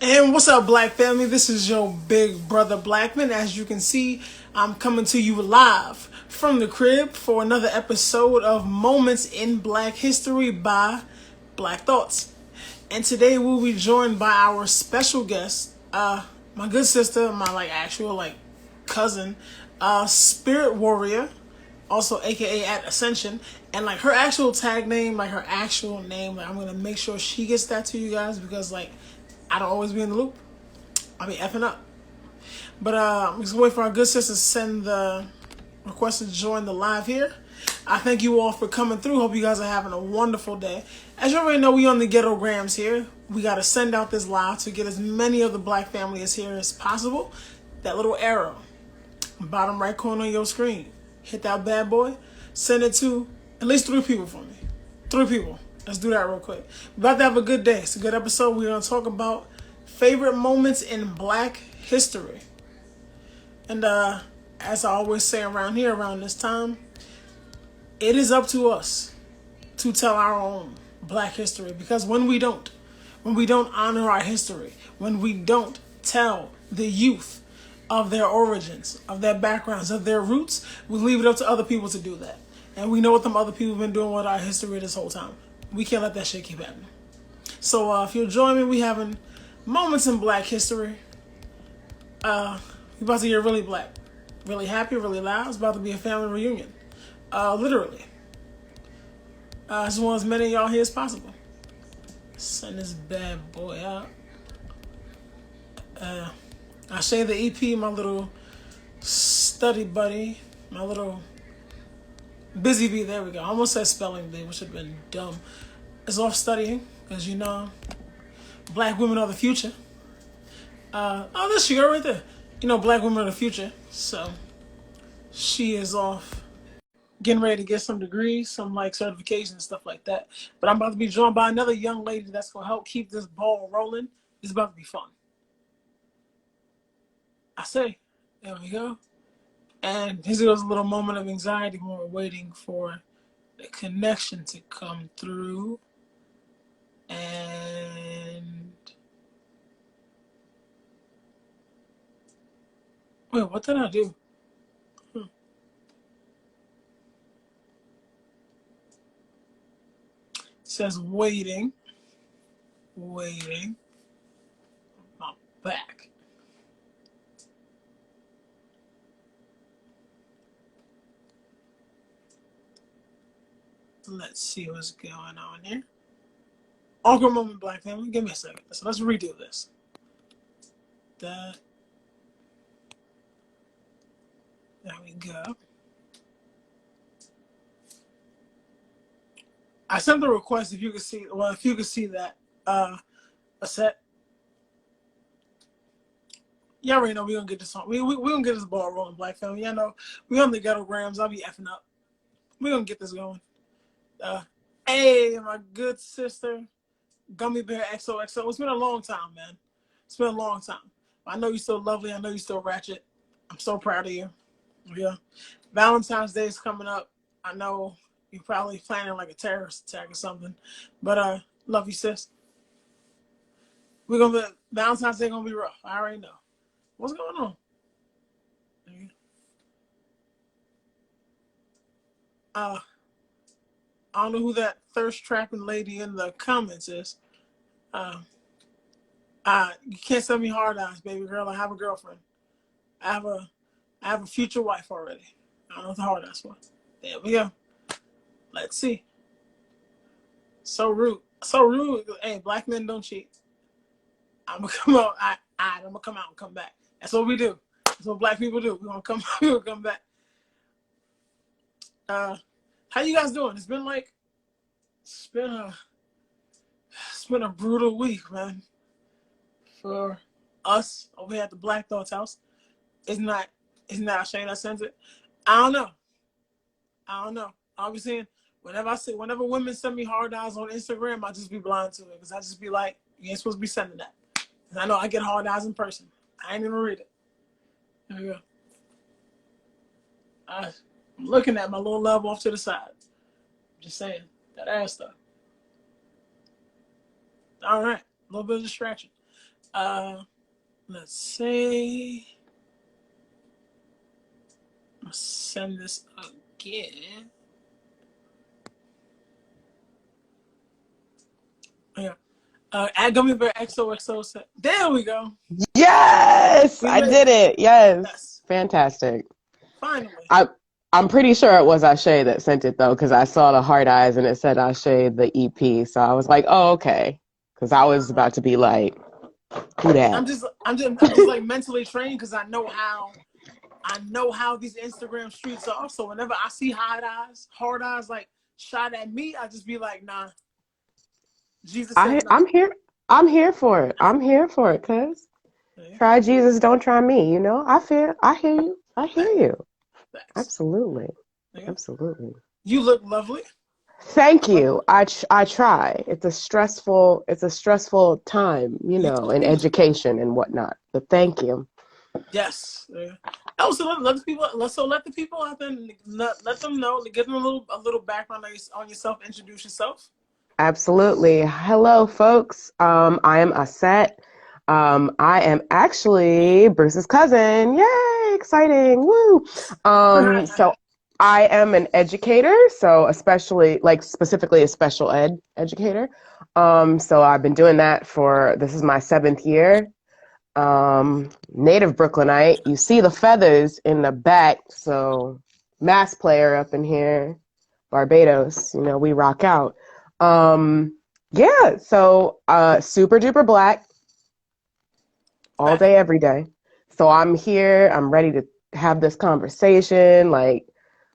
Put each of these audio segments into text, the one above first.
And what's up, Black family? This is your big brother Blackman. As you can see, I'm coming to you live from the crib for another episode of Moments in Black History by Black Thoughtz. And today we'll be joined by our special guest, my good sister, my actual cousin, Spirit Warrior, also aka at Ascension, and her actual tag name, her actual name, I'm gonna make sure she gets that to you guys because I don't always be in the loop. I be effing up. But I'm just waiting for our good sister to send the request to join the live here. I thank you all for coming through. Hope you guys are having a wonderful day. As you already know, we on the ghetto grams here. We got to send out this live to get as many of the Black family as here as possible. That little arrow, bottom right corner of your screen. Hit that bad boy. Send it to at least 3 people for me. 3 people. Let's do that real quick. We're about to have a good day. It's a good episode. We're going to talk about favorite moments in Black history. And as I always say around here, around this time, it is up to us to tell our own Black history. Because when we don't honor our history, when we don't tell the youth of their origins, of their backgrounds, of their roots, we leave it up to other people to do that. And we know what them other people have been doing with our history this whole time. We can't let that shit keep happening. So if you'll join me, we having moments in Black history. We about to get really black, really happy, really loud. It's about to be a family reunion, literally. I just want as many of y'all here as possible. Send this bad boy out. I share the EP, my little study buddy, my little busy bee. There we go. I almost said spelling bee, which would have been dumb. Is off studying, because Black women are the future. This she go right there. Black women are the future. So she is off getting ready to get some degrees, some certifications and stuff like that. But I'm about to be joined by another young lady that's gonna help keep this ball rolling. It's about to be fun. I say, there we go. And here's a little moment of anxiety when we're waiting for the connection to come through. And wait, what did I do? It says waiting. My back. Let's see what's going on here. Awkward moment, Black family. Give me a second. So let's redo this. There we go. I sent the request if you could see. Well, if you could see that, Aset. Y'all already know we gonna get this on. We gonna get this ball rolling, Black family. Y'all know we on the ghetto grams. I'll be effing up. We gonna get this going. Hey, my good sister, Gummy Bear XOXO. It's been a long time, man. It's been a long time. I know you're still lovely. I know you're still ratchet. I'm so proud of you. Yeah. Valentine's Day is coming up. I know you're probably planning a terrorist attack or something. But love you, sis. Valentine's Day gonna be rough. I already know. What's going on? I don't know who that thirst trapping lady in the comments is. You can't send me hard eyes, baby girl. I have a girlfriend. I have a future wife already. I don't know what the hard eyes for. There we go. Let's see. So rude. So rude. Hey, Black men don't cheat. I'm gonna come out. I'm gonna come out and come back. That's what we do. That's what Black people do. We're gonna come. We gonna come back. How you guys doing? It's been a brutal week, man. For us over here at the Black Thoughtz house. It's not Shane that sends it. I don't know. I'll be saying whenever women send me hard eyes on Instagram, I just be blind to it because I just be like, you ain't supposed to be sending that. And I know I get hard eyes in person. I ain't even read it. There we go. I'm looking at my little love off to the side. Just saying that ass stuff. All right, a little bit of distraction. Let's see. Let's send this again. Yeah. At Gummy Bear XOXO. There we go. Yes, We I made did it. Yes. Fantastic. Finally. I'm pretty sure it was Ashe that sent it though, because I saw the heart eyes and it said Ashe the EP. So I was like, oh, okay. Because I was about to be like, who that? I'm just like mentally trained because I know how these Instagram streets are. So whenever I see hard eyes like shot at me, I just be like, nah. Jesus said no. I'm here. I'm here for it. I'm here for it, cuz. Yeah. Try Jesus, don't try me. You know, I hear you. I hear you. Facts. Absolutely. Yeah. Absolutely. You look lovely. Thank you. I try. It's a stressful time, you know, in education and whatnot. But thank you. Yes. Yeah. Also, let the people out there let them know. Give them a little background on yourself. Introduce yourself. Absolutely. Hello, folks. I am Aset. I am actually Bruce's cousin. Yay! Exciting. Woo. So I am an educator, so specifically a special ed educator. So I've been doing that this is my 7th year. Native Brooklynite. You see the feathers in the back, so mass player up in here. Barbados, you know, we rock out. Yeah, so super duper black all day, every day. So I'm here, I'm ready to have this conversation, like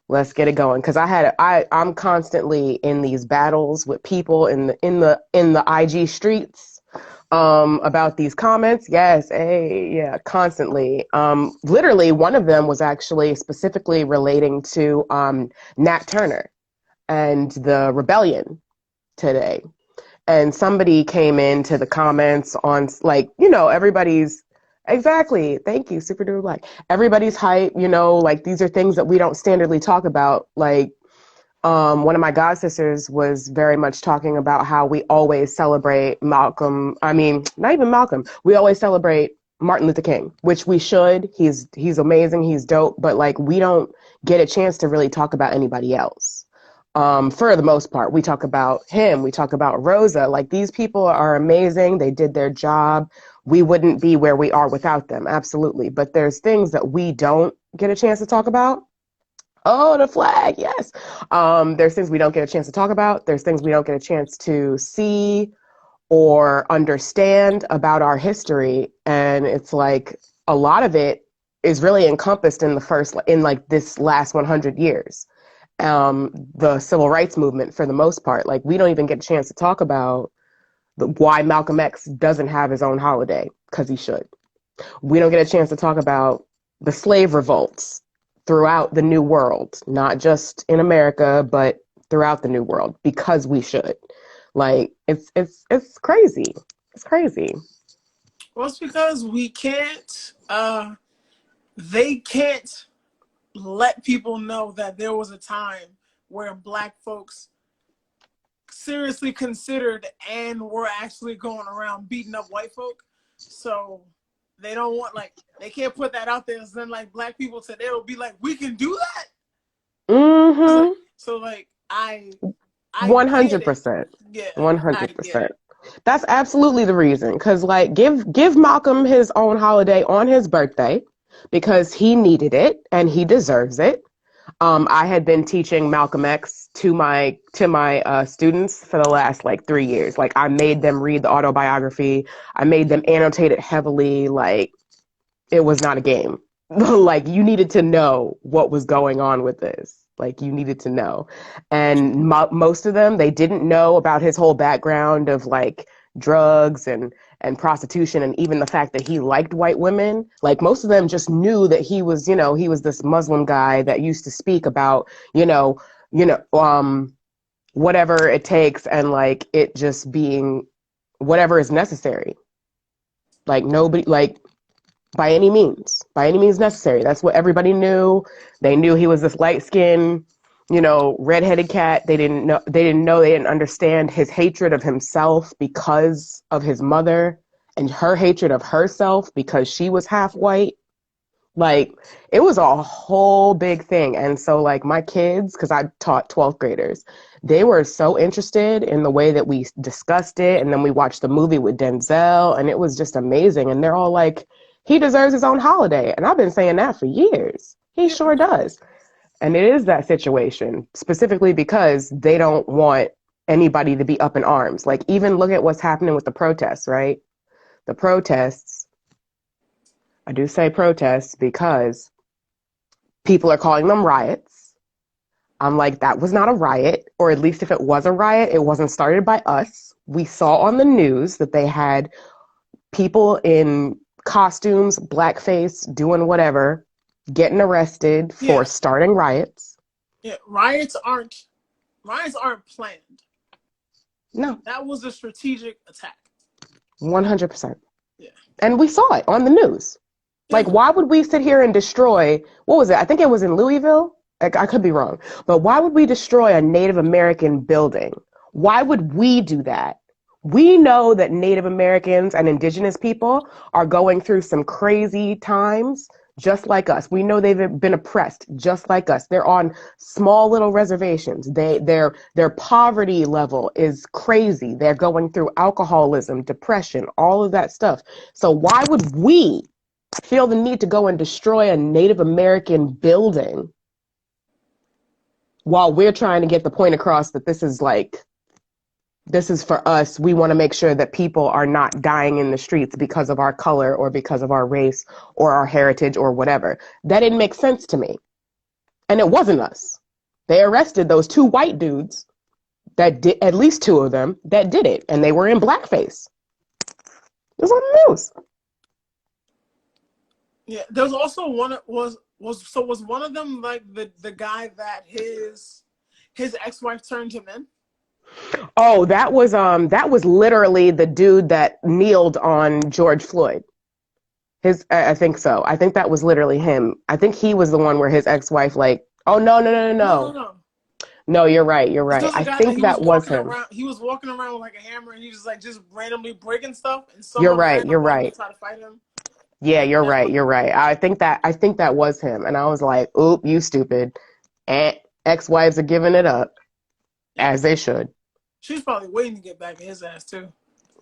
let's get it going. Cause I'm constantly in these battles with people in the IG streets about these comments. Yes, hey, yeah, constantly. Literally one of them was actually specifically relating to Nat Turner and the rebellion today. And somebody came into the comments on, like, you know, everybody's exactly. Thank you. Super duper black. Everybody's hype, you know, like these are things that we don't standardly talk about. Like, one of my god sisters was very much talking about how we always celebrate Malcolm. I mean, not even Malcolm. We always celebrate Martin Luther King, which we should. He's amazing. He's dope. But like, we don't get a chance to really talk about anybody else. For the most part, we talk about him, we talk about Rosa. Like, these people are amazing. They did their job. We wouldn't be where we are without them. Absolutely. But there's things that we don't get a chance to talk about. Oh, the flag. Yes. There's things we don't get a chance to talk about. There's things we don't get a chance to see or understand about our history. And it's like a lot of it is really encompassed in this last 100 years. The civil rights movement, for the most part. Like, we don't even get a chance to talk about why Malcolm X doesn't have his own holiday, because he should. We don't get a chance to talk about the slave revolts throughout the New World, not just in America, but throughout the New World, because we should. Like, it's crazy. It's crazy. Well, it's because we can't. They can't let people know that there was a time where black folks seriously considered and were actually going around beating up white folk. So they don't want, like, they can't put that out there. So then, like, black people today will be like, we can do that. Mm-hmm. So like, I 100%. Yeah, 100%. That's absolutely the reason. Because, like, give Malcolm his own holiday on his birthday, because he needed it and he deserves it. I had been teaching Malcolm X to my students for the last like 3 years. Like, I made them read the autobiography. I made them annotate it heavily. Like, it was not a game. Like, you needed to know what was going on with this. Like, you needed to know. And most of them, they didn't know about his whole background of like drugs and prostitution, and even the fact that he liked white women. Like, most of them just knew that he was this Muslim guy that used to speak about, whatever it takes, and like it just being whatever is necessary. Like, nobody, like, by any means necessary. That's what everybody knew. They knew he was this light-skinned, redheaded cat. They didn't understand his hatred of himself because of his mother and her hatred of herself because she was half white. Like, it was a whole big thing. And so, like, my kids, because I taught 12th graders, they were so interested in the way that we discussed it. And then we watched the movie with Denzel, and it was just amazing. And they're all like, he deserves his own holiday. And I've been saying that for years. He sure does. And it is that situation, specifically because they don't want anybody to be up in arms. Like, even look at what's happening with the protests, right? The protests. I do say protests because people are calling them riots. I'm like, that was not a riot, or at least if it was a riot, it wasn't started by us. We saw on the news that they had people in costumes, blackface, doing whatever, getting arrested for starting riots. Yeah, riots aren't planned. No. That was a strategic attack. 100%. Yeah. And we saw it on the news. Like, why would we sit here and destroy, what was it? I think it was in Louisville. Like, I could be wrong. But why would we destroy a Native American building? Why would we do that? We know that Native Americans and indigenous people are going through some crazy times just like us. We know they've been oppressed just like us. They're on small little reservations. Their poverty level is crazy. They're going through alcoholism, depression, all of that stuff. So why would we feel the need to go and destroy a Native American building while we're trying to get the point across that this is for us? We want to make sure that people are not dying in the streets because of our color or because of our race or our heritage or whatever. That didn't make sense to me. And it wasn't us. They arrested those 2 white dudes that did, at least 2 of them, that did it. And they were in blackface. It was on the news. Yeah, there's also was one of them like the guy that his ex-wife turned him in? Oh, that was literally the dude that kneeled on George Floyd. I think so. I think that was literally him. I think he was the one where his ex-wife like, oh no. No, you're right. I think that was him. He was walking around with like a hammer, and he was like just randomly breaking stuff. And you're right. Try to fight him. Yeah, you're right. I think that was him. And I was like, oop, you stupid. And ex-wives are giving it up, as they should. She's probably waiting to get back at his ass too.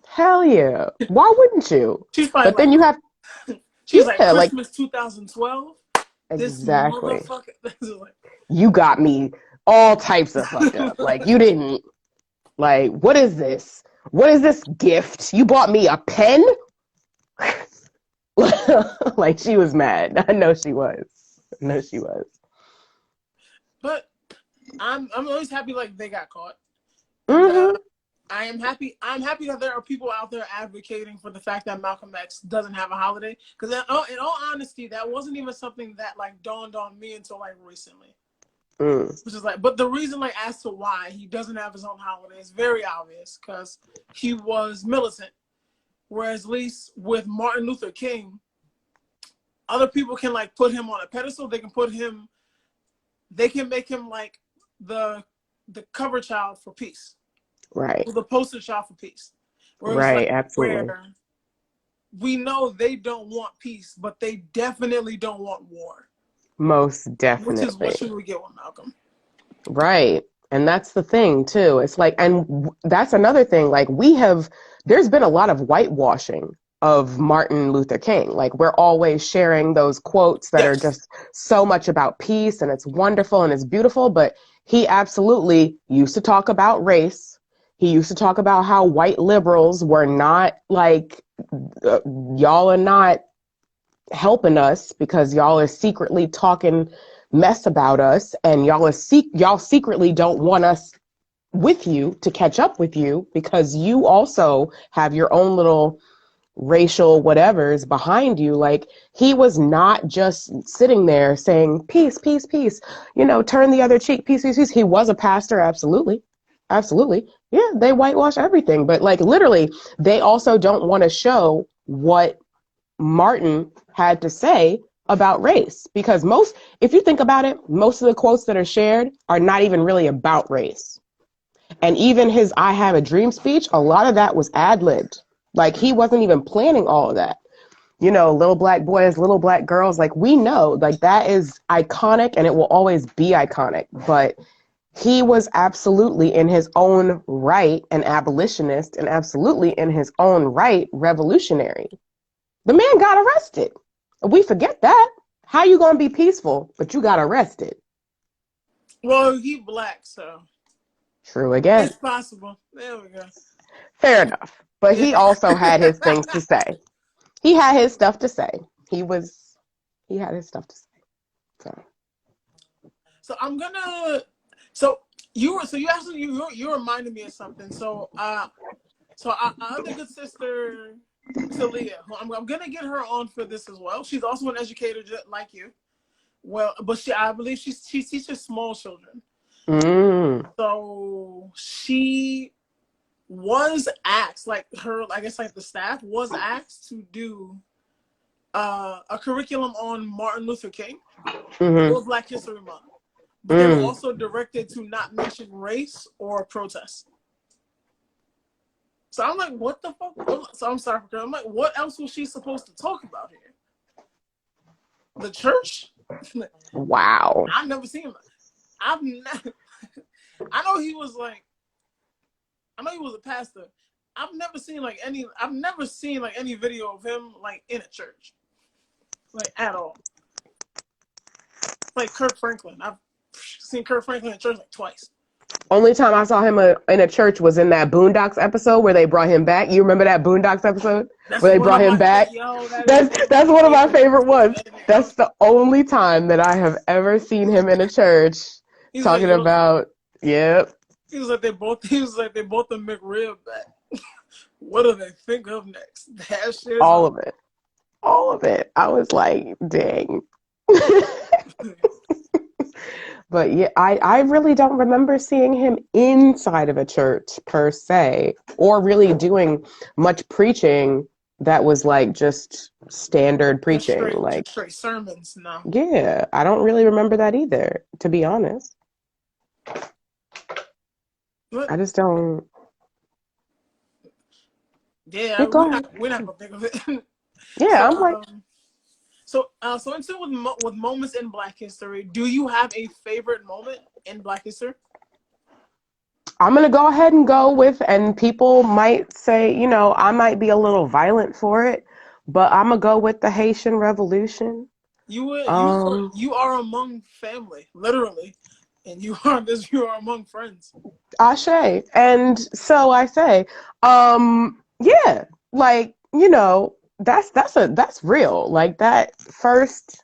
Hell yeah. Why wouldn't you? She's probably then you have she's like Christmas 2012. Exactly. This motherfucker. You got me all types of fucked up. Like, you didn't, like, what is this? What is this gift? You bought me a pen? Like, she was mad. I know she was. But I'm always happy like they got caught. Mm-hmm. I am happy that there are people out there advocating for the fact that Malcolm X doesn't have a holiday. Because in all honesty, that wasn't even something that like dawned on me until like recently. Which is like, but the reason like as to why he doesn't have his own holiday is very obvious because he was militant. Whereas at least with Martin Luther King, other people can like put him on a pedestal. They can make him like the cover child for peace. Right. The poster child for peace. Whereas, right, like, absolutely. where we know they don't want peace, but they definitely don't want war. Most definitely. Which is what should we get with Malcolm. Right. And that's the thing too. It's like, and that's another thing. Like there's been a lot of whitewashing of Martin Luther King. Like we're always sharing those quotes that are just so much about peace and it's wonderful and it's beautiful. But he absolutely used to talk about race. He used to talk about how white liberals were not like, y'all are not helping us because y'all are secretly talking mess about us and y'all secretly don't want us with you to catch up with you because you also have your own little racial whatevers behind you. Like he was not just sitting there saying peace, peace, peace, turn the other cheek, peace, peace, peace. He was a pastor. Absolutely. Yeah, they whitewash everything, but like literally they also don't want to show what Martin had to say about race because if you think about it, most of the quotes that are shared are not even really about race. And even his I Have a Dream speech, a lot of that was ad-libbed. Like, he wasn't even planning all of that. You know, little black boys, little black girls, like, we know, like, that is iconic and it will always be iconic. But he was absolutely in his own right an abolitionist and absolutely in his own right revolutionary. The man got arrested. We forget that. How you gonna be peaceful, but you got arrested? Well, he black, so True again. it's possible. There we go. Fair enough. But Yeah. he also had his things to say. He had his stuff to say. He had his stuff to say. So I'm gonna. So you reminded me of something. So our other good sister Talia, who I'm gonna get her on for this as well. She's also an educator just like you. Well, but I believe she teaches small children. So she was asked, like I guess the staff was asked to do a curriculum on Martin Luther King or Black History Month. But they were also directed to not mention race or protest. So I'm like, what the fuck? So I'm sorry, I'm like, what else was she supposed to talk about here? The church? Wow. I've never seen him. I know he was a pastor. I've never seen any video of him like in a church. Like at all. Like Kirk Franklin. I've seen Kirk Franklin in church like twice. Only time I saw him in a church was in that Boondocks episode where they brought him back. You remember that Boondocks episode where they brought him back? That's one of my favorite ones. That's the only time that I have ever seen him in a church talking about. Yep. He was like they both the McRib back. What do they think of next? That shit. All of it. I was like, dang. But yeah, I really don't remember seeing him inside of a church per se, or really doing much preaching that was like just standard preaching, just straight sermons. No. Yeah, I don't really remember that either, to be honest. I just don't. Yeah, we're not gonna think of it. Yeah, I'm like. So into with moments in Black history, do you have a favorite moment in Black history? I'm going to go ahead and go with, and people might say, you know, I might be a little violent for it, but I'm going to go with the Haitian Revolution. You are among family, literally, and you are among friends. Ashe. And so I say, yeah, like, you know, that's real. Like that first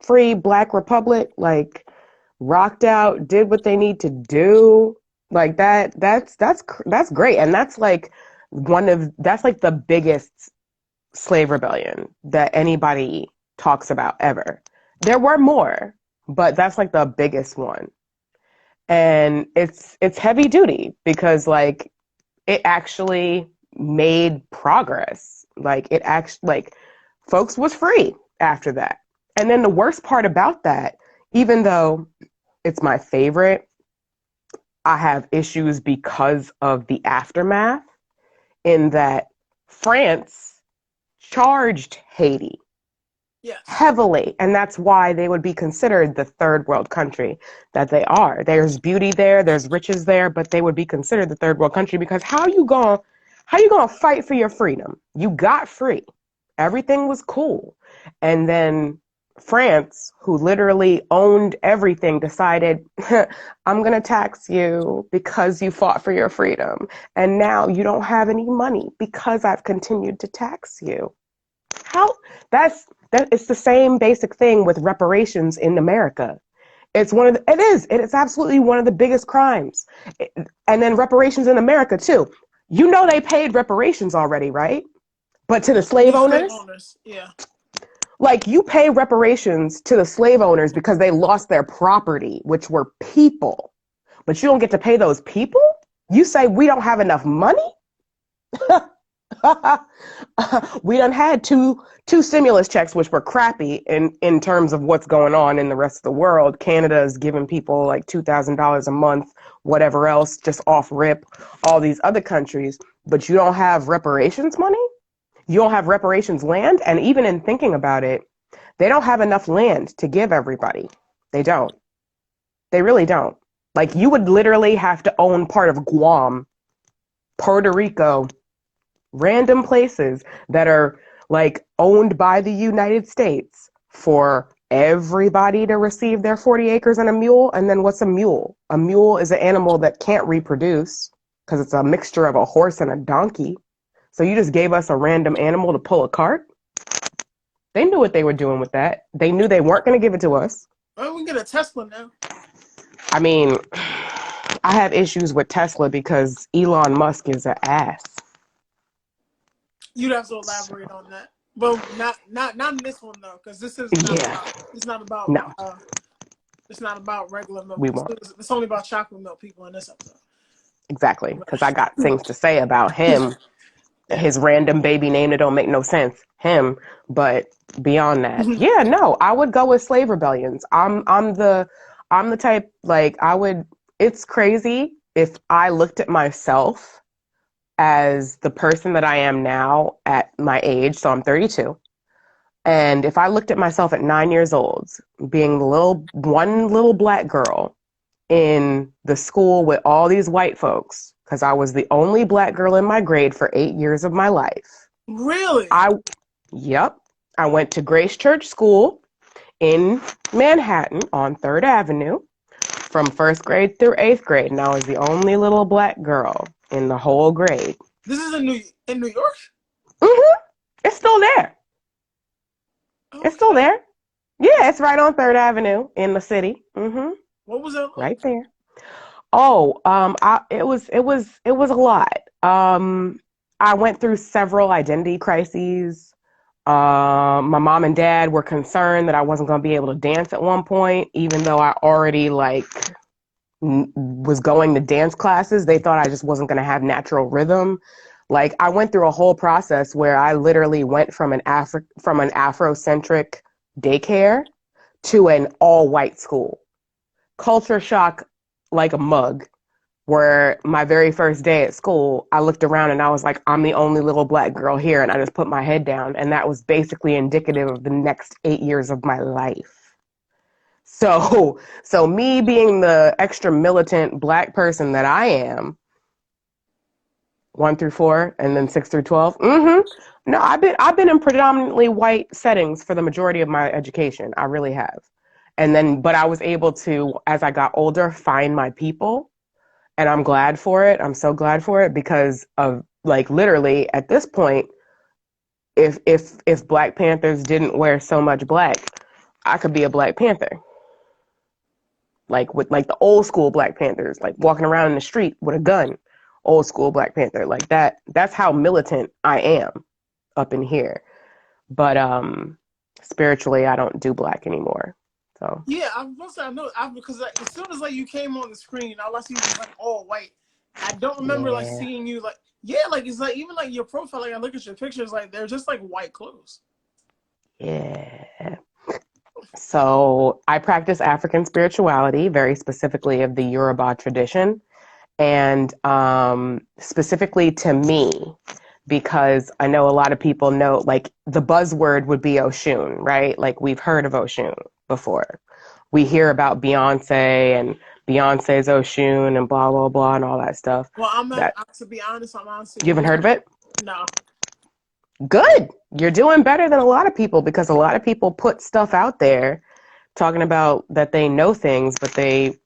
free Black Republic, like rocked out, did what they need to do. Like that's great. And that's like the biggest slave rebellion that anybody talks about ever. There were more, but that's like the biggest one. And it's heavy duty because like it actually made progress. Like folks was free after that. And then the worst part about that, even though it's my favorite, I have issues because of the aftermath in that France charged Haiti heavily. And that's why they would be considered the third world country that they are. There's beauty there, there's riches there, but they would be considered the third world country because how you gonna fight for your freedom? You got free. Everything was cool. And then France, who literally owned everything, decided, I'm going to tax you because you fought for your freedom. And now you don't have any money because I've continued to tax you. It's the same basic thing with reparations in America. It is absolutely one of the biggest crimes. And then reparations in America too. You know they paid reparations already, right? But to the slave owners? Yeah. Like you pay reparations to the slave owners because they lost their property, which were people. But you don't get to pay those people? You say we don't have enough money? We done had two stimulus checks, which were crappy in terms of what's going on in the rest of the world. Canada is giving people like $2,000 a month, whatever else, just off rip. All these other countries, but you don't have reparations money? You don't have reparations land? And even in thinking about it, they don't have enough land to give everybody. They don't. They really don't. Like, you would literally have to own part of Guam, Puerto Rico, random places that are like owned by the United States for everybody to receive their 40 acres and a mule. And then what's a mule? A mule is an animal that can't reproduce because it's a mixture of a horse and a donkey. So you just gave us a random animal to pull a cart? They knew what they were doing with that. They knew they weren't going to give it to us. Well, we can get a Tesla now. I mean, I have issues with Tesla because Elon Musk is an ass. You'd have to elaborate on that. But not in this one though, because this is not about No. It's not about regular milk. We won't. It's only about chocolate milk people in this episode. Exactly, because I got things to say about him, his random baby name that don't make no sense, him. But beyond that, yeah, no, I would go with slave rebellions. I'm the type, like, I would. It's crazy if I looked at myself as the person that I am now at my age, so I'm 32. And if I looked at myself at 9 years old, being one little black girl in the school with all these white folks, because I was the only black girl in my grade for 8 years of my life. Really? Yep. I went to Grace Church School in Manhattan on 3rd Avenue from 1st grade through 8th grade, and I was the only little black girl in the whole grade. This is in New York? Mm-hmm. It's still there. Okay. It's still there. Yeah, it's right on 3rd Avenue in the city. Mm-hmm. What was it? Right there. Oh, it was a lot. I went through several identity crises. My mom and dad were concerned that I wasn't going to be able to dance at one point, even though I already was going to dance classes. They thought I just wasn't going to have natural rhythm. Like, I went through a whole process where I literally went from an Afrocentric daycare to an all-white school. Culture shock like a mug, where my very first day at school, I looked around and I was like, I'm the only little black girl here. And I just put my head down. And that was basically indicative of the next 8 years of my life. So me being the extra militant black person that I am, 1 through 4 and then 6 through 12. Mm-hmm. No, I've been in predominantly white settings for the majority of my education. I really have. But I was able to, as I got older, find my people. And I'm glad for it. I'm so glad for it because of, like, literally at this point, if Black Panthers didn't wear so much black, I could be a Black Panther. Like, with like the old school Black Panthers, like walking around in the street with a gun, old school Black Panther, like that. That's how militant I am up in here. But spiritually, I don't do black anymore. So yeah, I know because as soon as you came on the screen, all I see was all white. I don't remember seeing you it's even your profile. I look at your pictures, they're just white clothes. Yeah. So I practice African spirituality, very specifically of the Yoruba tradition, and specifically to me, because I know a lot of people know, the buzzword would be Oshun, right? We've heard of Oshun before. We hear about Beyonce and Beyonce's Oshun and blah, blah, blah, and all that stuff. Well, to be honest, I'm honestly... You haven't heard of it? No. Good. You're doing better than a lot of people, because a lot of people put stuff out there talking about that they know things, but they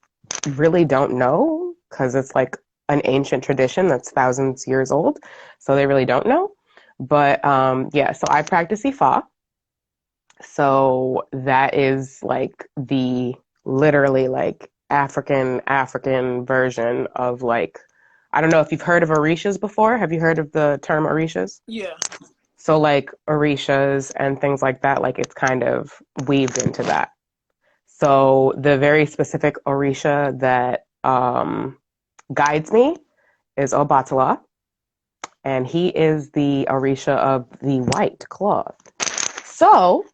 really don't know, because it's an ancient tradition that's thousands years old. So they really don't know. But so I practice Ifa. So that is the literally African version of I don't know if you've heard of orishas before. Have you heard of the term orishas? Yeah. So orishas and things like that, it's kind of weaved into that. So the very specific orisha that guides me is Obatala, and he is the orisha of the white cloth. So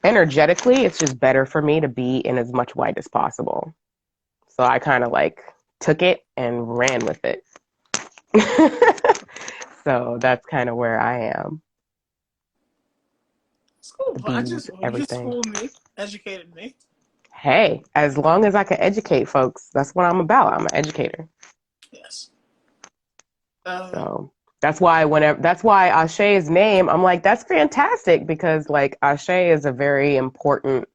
energetically, it's just better for me to be in as much white as possible. So I kind of took it and ran with it. So that's kind of where I am. It's cool. The But bees, you just everything. schooled me, educated me. Hey, as long as I can educate folks, that's what I'm about. I'm an educator. Yes. So that's why Ashe's name, I'm like, that's fantastic because like Ashe is a very important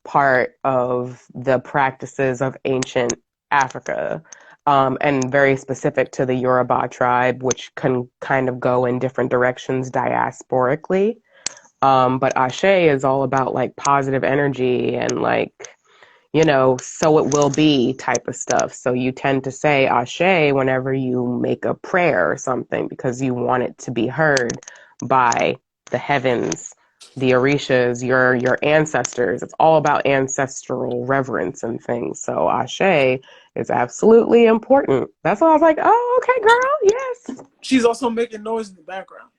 part of the practices of ancient Africa, and very specific to the Yoruba tribe, which can kind of go in different directions diasporically. But Ashe is all about like positive energy and like, so it will be type of stuff. So you tend to say Ashe whenever you make a prayer or something because you want it to be heard by the heavens, the Orishas, your ancestors. It's all about ancestral reverence and things. So Ashe is absolutely important. That's why I was like, oh, okay, girl, yes. She's also making noise in the background.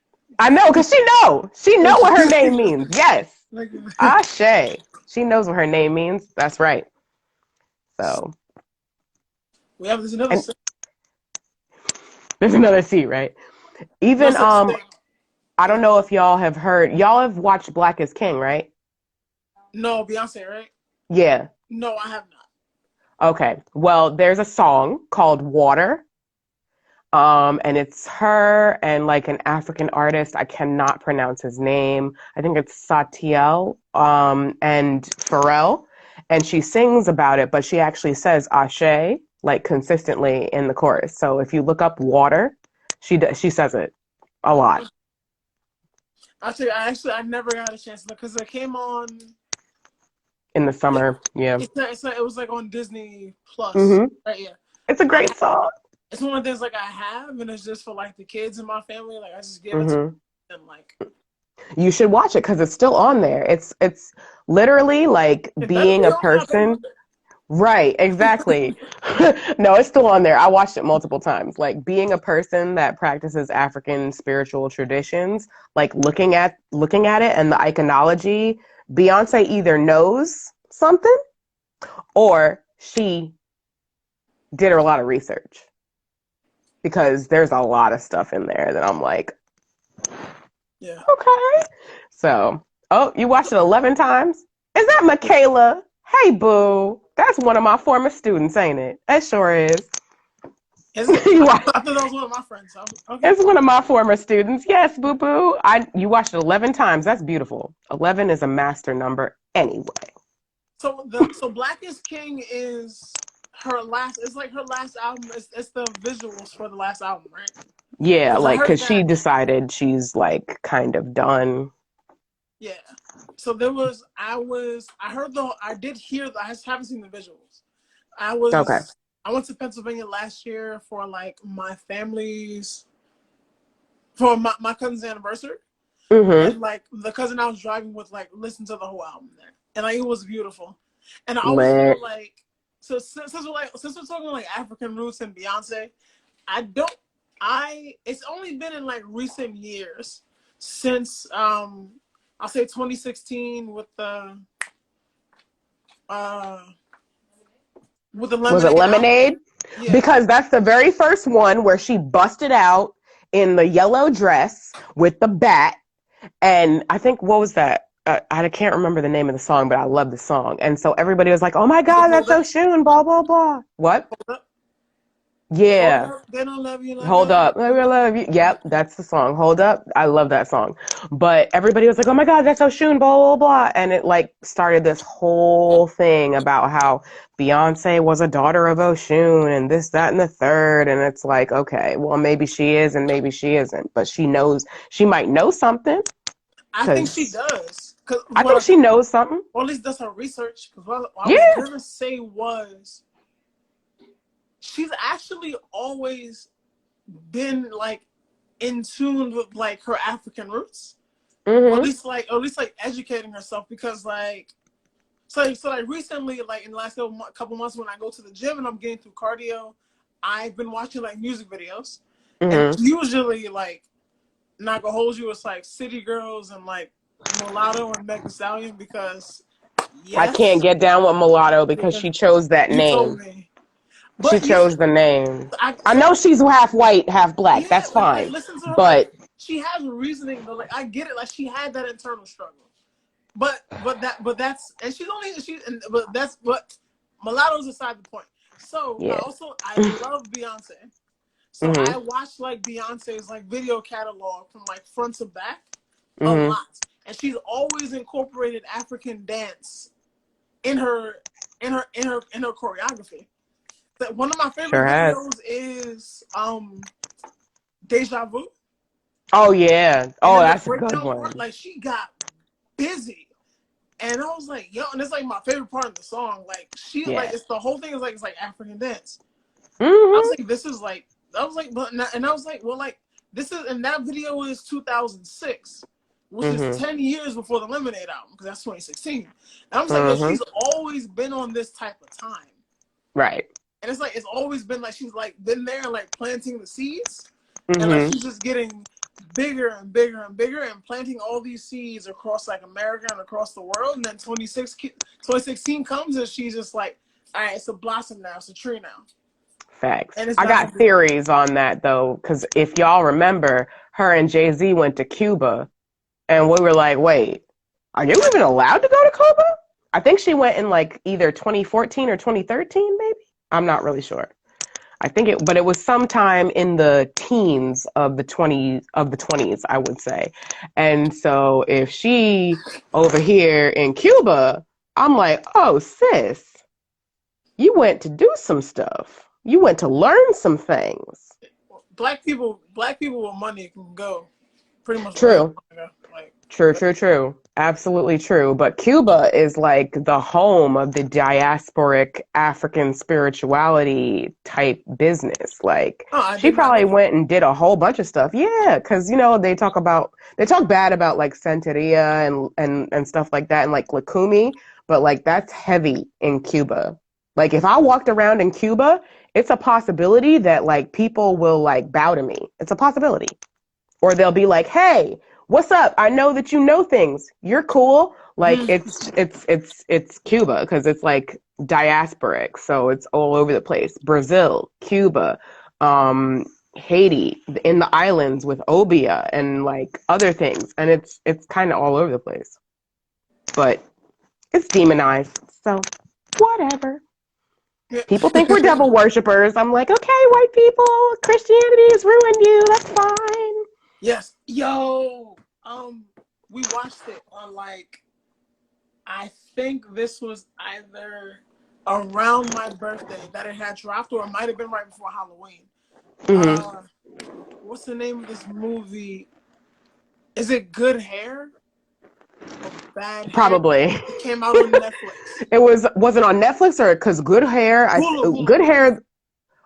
I know, because she know what her name means. Yes. Like, Ashe. She knows what her name means. That's right. So we have this another. and there's another C, right? Even That's like thing. I don't know if y'all have watched Black is King, right? No, Beyonce, right? Yeah. No, I have not. Okay. Well, there's a song called Water. And it's her and like an African artist. I cannot pronounce his name. I think it's Satiel, and Pharrell. And she sings about it, but she actually says Ashe like consistently in the chorus. So if you look up Water, she says it a lot. I never got a chance to look because it came on In the summer. Yeah. it was like on Disney Plus, Hmm. right? Yeah. It's a great song. It's one of the things like I have, and it's just for like the kids in my family. Like I just give it to Hmm. them. Like You should watch it because it's still on there. It's literally like it better being be a on there. I pay for person. Right, exactly. No, it's still on there. I watched it multiple times. Like being a person that practices African spiritual traditions, like looking at it and the iconology, Beyonce either knows something or she did a lot of research because there's a lot of stuff in there that I'm like, Yeah. okay. So, oh, you watched it 11 times? Is that Michaela? Hey, boo. That's one of my former students, ain't it? It sure is. Is it? You I watch, thought that was one of my friends. Okay. it's one of my former students. Yes, boo boo. You watched it 11 times. That's beautiful. 11 is a master number anyway. So Black is King is her last. It's like her last album. It's the visuals for the last album, right? Yeah, Because I like, heard because she that. decided she's like kind of done. Yeah. So there was. I heard the. I did hear. I just haven't seen the visuals. I Okay. was. I went to Pennsylvania last year for like my family's for my cousin's anniversary. Mm-hmm. And like the cousin I was driving with like listened to the whole album there. And like it was beautiful. And I always Lit. feel like so since we're talking like African roots and Beyonce, I don't I it's only been in like recent years since I'll say 2016 uh with the Was it Lemonade album. Lemonade? Yeah. Because that's the very first one where she busted out in the yellow dress with the bat. And I think, what was that? I can't remember the name of the song, but I love the song. And so everybody was like, oh my Is it God, that's Hold so Up? Shun, blah, blah, blah. What? Hold Up? Hold Yeah. Up. They don't love you like Hold I up. I love you. Yep, that's the song. Hold up. I love that song. But everybody was like, oh my God, that's so Shun, blah, blah, blah. And it like started this whole thing about how Beyonce was a daughter of Oshun and this, that, and the third. And it's like, okay, well, maybe she is and maybe she isn't. But she might know something I think she because does. Cause I think she knows something. or at least that's her research. Because what I was Yeah. gonna say was, she's actually always been like in tune with like her African roots, or Mm-hmm. at least like educating herself. Because like, so like recently, like in the last couple months, when I go to the gym and I'm getting through cardio, I've been watching like music videos, and Mm-hmm. usually like, not gonna hold you, it's like City Girls and like Mulatto and Meg Thee Stallion because I can't yes, get down with Mulatto because she chose that you told name. me. She But you chose the name. I so know she's half white, half black. yeah, That's like fine. listen to her, like But she has reasoning though. Like I get it, like she had that internal struggle. But that's and she's only she and but that's what mulattoes aside the point. So yeah. I love Beyonce. So I Mhm. watched like Beyonce's like video catalog from like front to back a Mhm. lot, and she's always incorporated African dance in her choreography. That one of my favorite Sure has. videos is Deja Vu, Oh yeah. and Oh, in the that's a good breakdown part, one. like she got busy. And I was like, yo, and it's like my favorite part of the song. Like she, like Yeah. it's the whole thing is it's like African dance. I was Mhm. like, this is like, I was like, but and I was like, well, like this is, and that video is 2006, which is Mhm. 10 years before the Lemonade album because that's 2016. And I was like, yo, Mhm. she's always been on this type of time, Right. and it's like it's always been like she's like been there like planting the seeds, and like Mhm. she's just getting bigger and bigger and bigger and planting all these seeds across like America and across the world. And then 2016 comes and she's just like, all right, it's a blossom now, it's a tree now, Facts. and it's I about to got be. theories on that though, because if y'all remember, her and Jay-Z went to Cuba, and we were like, "Wait, are you even allowed to go to Cuba?" I think she went in like either 2014 or 2013, maybe. I'm not really sure. I think but it was sometime in the teens of the 20s, I would say. And so if she over here in Cuba, I'm like, oh sis, you went to do some stuff. You went to learn some things. Black people with money can go pretty much wherever True. they want to go. Like, True, true, true. Absolutely true. But Cuba is like the home of the diasporic African spirituality type business. Like oh, I she did not probably know that. went and did a whole bunch of stuff. Yeah, because they talk bad about like Santeria and stuff like that and like Lakumi, but like that's heavy in Cuba. Like if I walked around in Cuba, it's a possibility that like people will like bow to me. It's a possibility. Or they'll be like, "Hey, what's up? I know that you know things. You're cool." Like it's Cuba because it's like diasporic, so it's all over the place. Brazil, Cuba, um, Haiti, in the islands with Obia and like other things, and it's kind of all over the place. But it's demonized, so whatever. People think we're Yeah. devil worshippers. I'm like, okay, white people, Christianity has ruined you. That's fine. Yes, yo, we watched it on like I think this was either around my birthday that it had dropped, or it might have been right before Halloween. Mm-hmm. Uh, what's the name of this movie? Is it Good Hair or Bad Hair? Probably. It came out on Netflix. Was it on Netflix or because Good Hair? Good Hulu. Hair.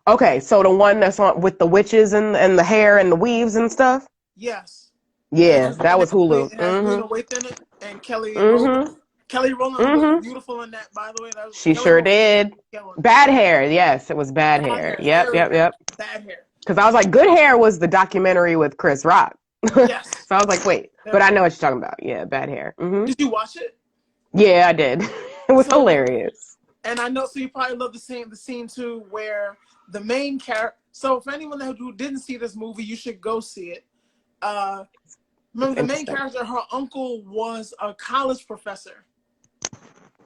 Okay, so the one that's on with the witches and the hair and the weaves and stuff. Yes, and Yeah, that was Hulu. it has Lena Mm-hmm. Waithe in it and Kelly Rowland. Mm-hmm. Kelly Rowland looked Mm-hmm. beautiful in that, by the way. That was She Kelly sure Rowland. did. Killing it. Bad Hair. Yes, it was Bad Bad Hair. hair, Yep, very yep, bad, yep. bad hair. Because I was like, Good Hair was the documentary with Chris Rock. So Yes, I was like, wait, there but we I go. know what you're talking about. Yeah, Bad Hair. Mm-hmm. Did you watch it? Yeah, I did. It was So, hilarious. and I know, so you probably love the scene too, where the main character. So, for anyone who didn't see this movie, you should go see it. It's Remember, the main interesting. character, her uncle was a college professor,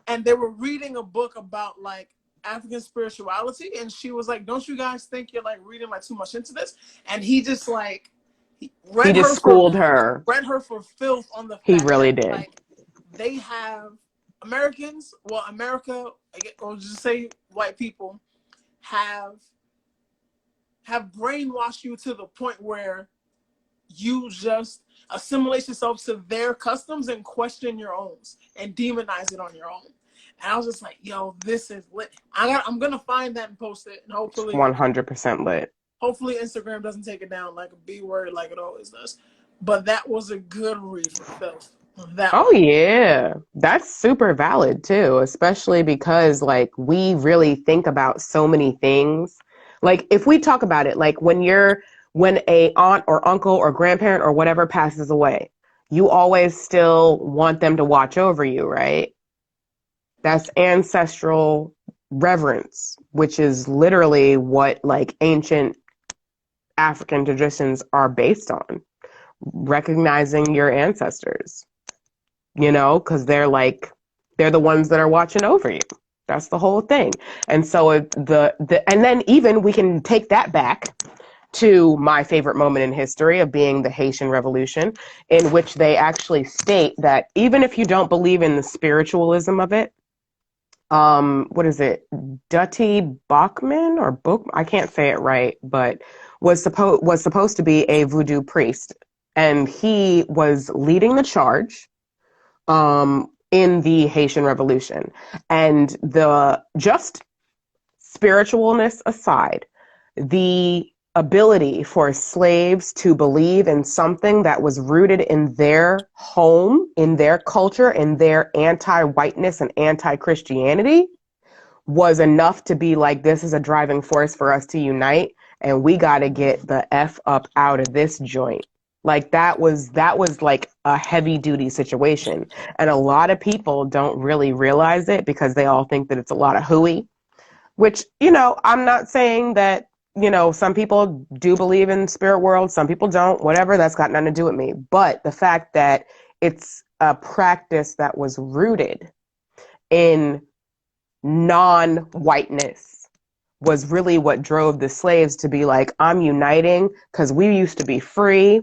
and they were reading a book about like African spirituality, and she was like, "Don't you guys think you're like reading like too much into this?" And he just like he He just schooled her. read her for filth on the He fact that really did. like they have Americans, well, America, or just say white people have brainwashed you to the point where you just assimilate yourself to their customs and question your own and demonize it on your own. And I was just like, yo, this is lit. I'm gonna find that and post it, and 100% lit. hopefully Instagram doesn't take it down like a B word like it always does. But that was a good read for filth. That Oh one. yeah, that's super valid too, especially because like we really think about so many things. Like if we talk about it, like when a aunt or uncle or grandparent or whatever passes away, you always still want them to watch over you, right? That's ancestral reverence, which is literally what like ancient African traditions are based on, recognizing your ancestors, you know, because they're the ones that are watching over you. That's the whole thing. And so and then even we can take that back to my favorite moment in history of being the Haitian Revolution, in which they actually state that even if you don't believe in the spiritualism of it, what is it? Dutty Bachman or Book? I can't say it right, but was supposed to be a voodoo priest, and he was leading the charge in the Haitian Revolution. And the just spiritualness aside, the ability for slaves to believe in something that was rooted in their home, in their culture, in their anti-whiteness and anti-Christianity was enough to be like, this is a driving force for us to unite, and we got to get the F up out of this joint. Like that was like a heavy duty situation. And a lot of people don't really realize it because they all think that it's a lot of hooey, which, you know, I'm not saying that, you know, some people do believe in spirit world, some people don't, whatever, that's got nothing to do with me. But the fact that it's a practice that was rooted in non-whiteness was really what drove the slaves to be like, I'm uniting because we used to be free.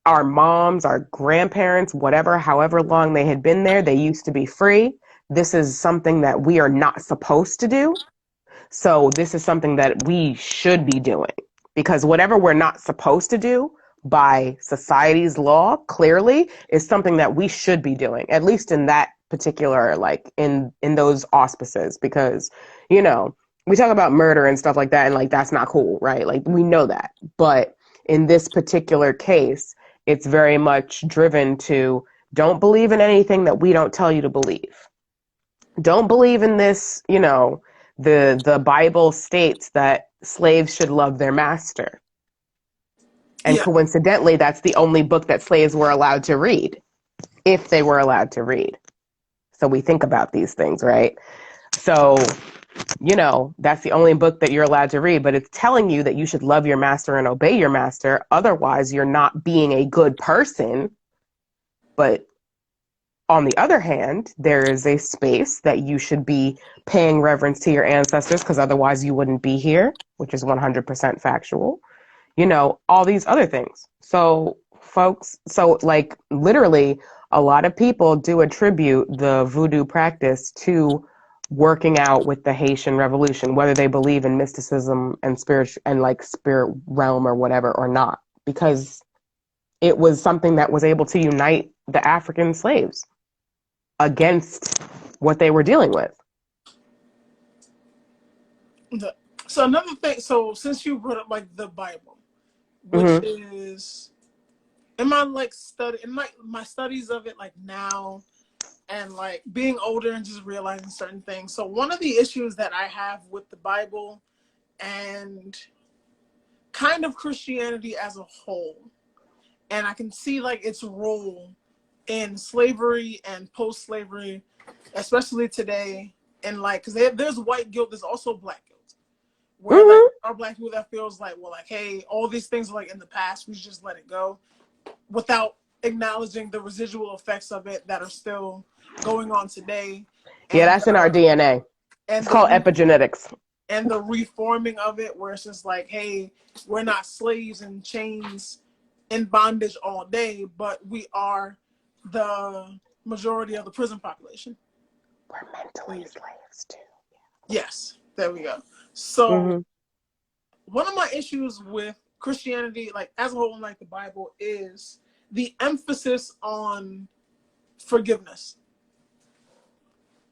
Our moms, our grandparents, whatever, however long they had been there, they used to be free. This is something that we are not supposed to do. So this is something that we should be doing, because whatever we're not supposed to do by society's law clearly is something that we should be doing, at least in that particular, like in those auspices, because, you know, we talk about murder and stuff like that, and like that's not cool, right? Like we know that. But in this particular case, it's very much driven to don't believe in anything that we don't tell you to believe. Don't believe in this, you know, the Bible states that slaves should love their master. And Yeah. coincidentally, that's the only book that slaves were allowed to read, if they were allowed to read. So we think about these things, right? So, you know, that's the only book that you're allowed to read, but it's telling you that you should love your master and obey your master. Otherwise, you're not being a good person. But on the other hand, there is a space that you should be paying reverence to your ancestors, because otherwise you wouldn't be here, which is 100% factual. You know, all these other things. So, folks, so like literally, a lot of people do attribute the voodoo practice to working out with the Haitian Revolution, whether they believe in mysticism and spirit and like spirit realm or whatever or not, because it was something that was able to unite the African slaves against what they were dealing with. So another thing, so since you brought up like the Bible, which Mm-hmm. is in my like study in my studies of it like now, and like being older and just realizing certain things. So one of the issues that I have with the Bible and kind of Christianity as a whole, and I can see like its role in slavery and post-slavery, especially today, and like because there's white guilt, there's also black guilt, where like Mm-hmm. our black people that feels like, well, like, hey, all these things are like in the past, we should just let it go, without acknowledging the residual effects of it that are still going on today, Yeah, and that's in our DNA. and It's called epigenetics. and the reforming of it, where it's just like, hey, we're not slaves in chains in bondage all day, but we are the majority of the prison population. We're mentally slaves too. Yes, there we go. So Mm-hmm. one of my issues with Christianity, like as a whole, and like the Bible, is the emphasis on forgiveness.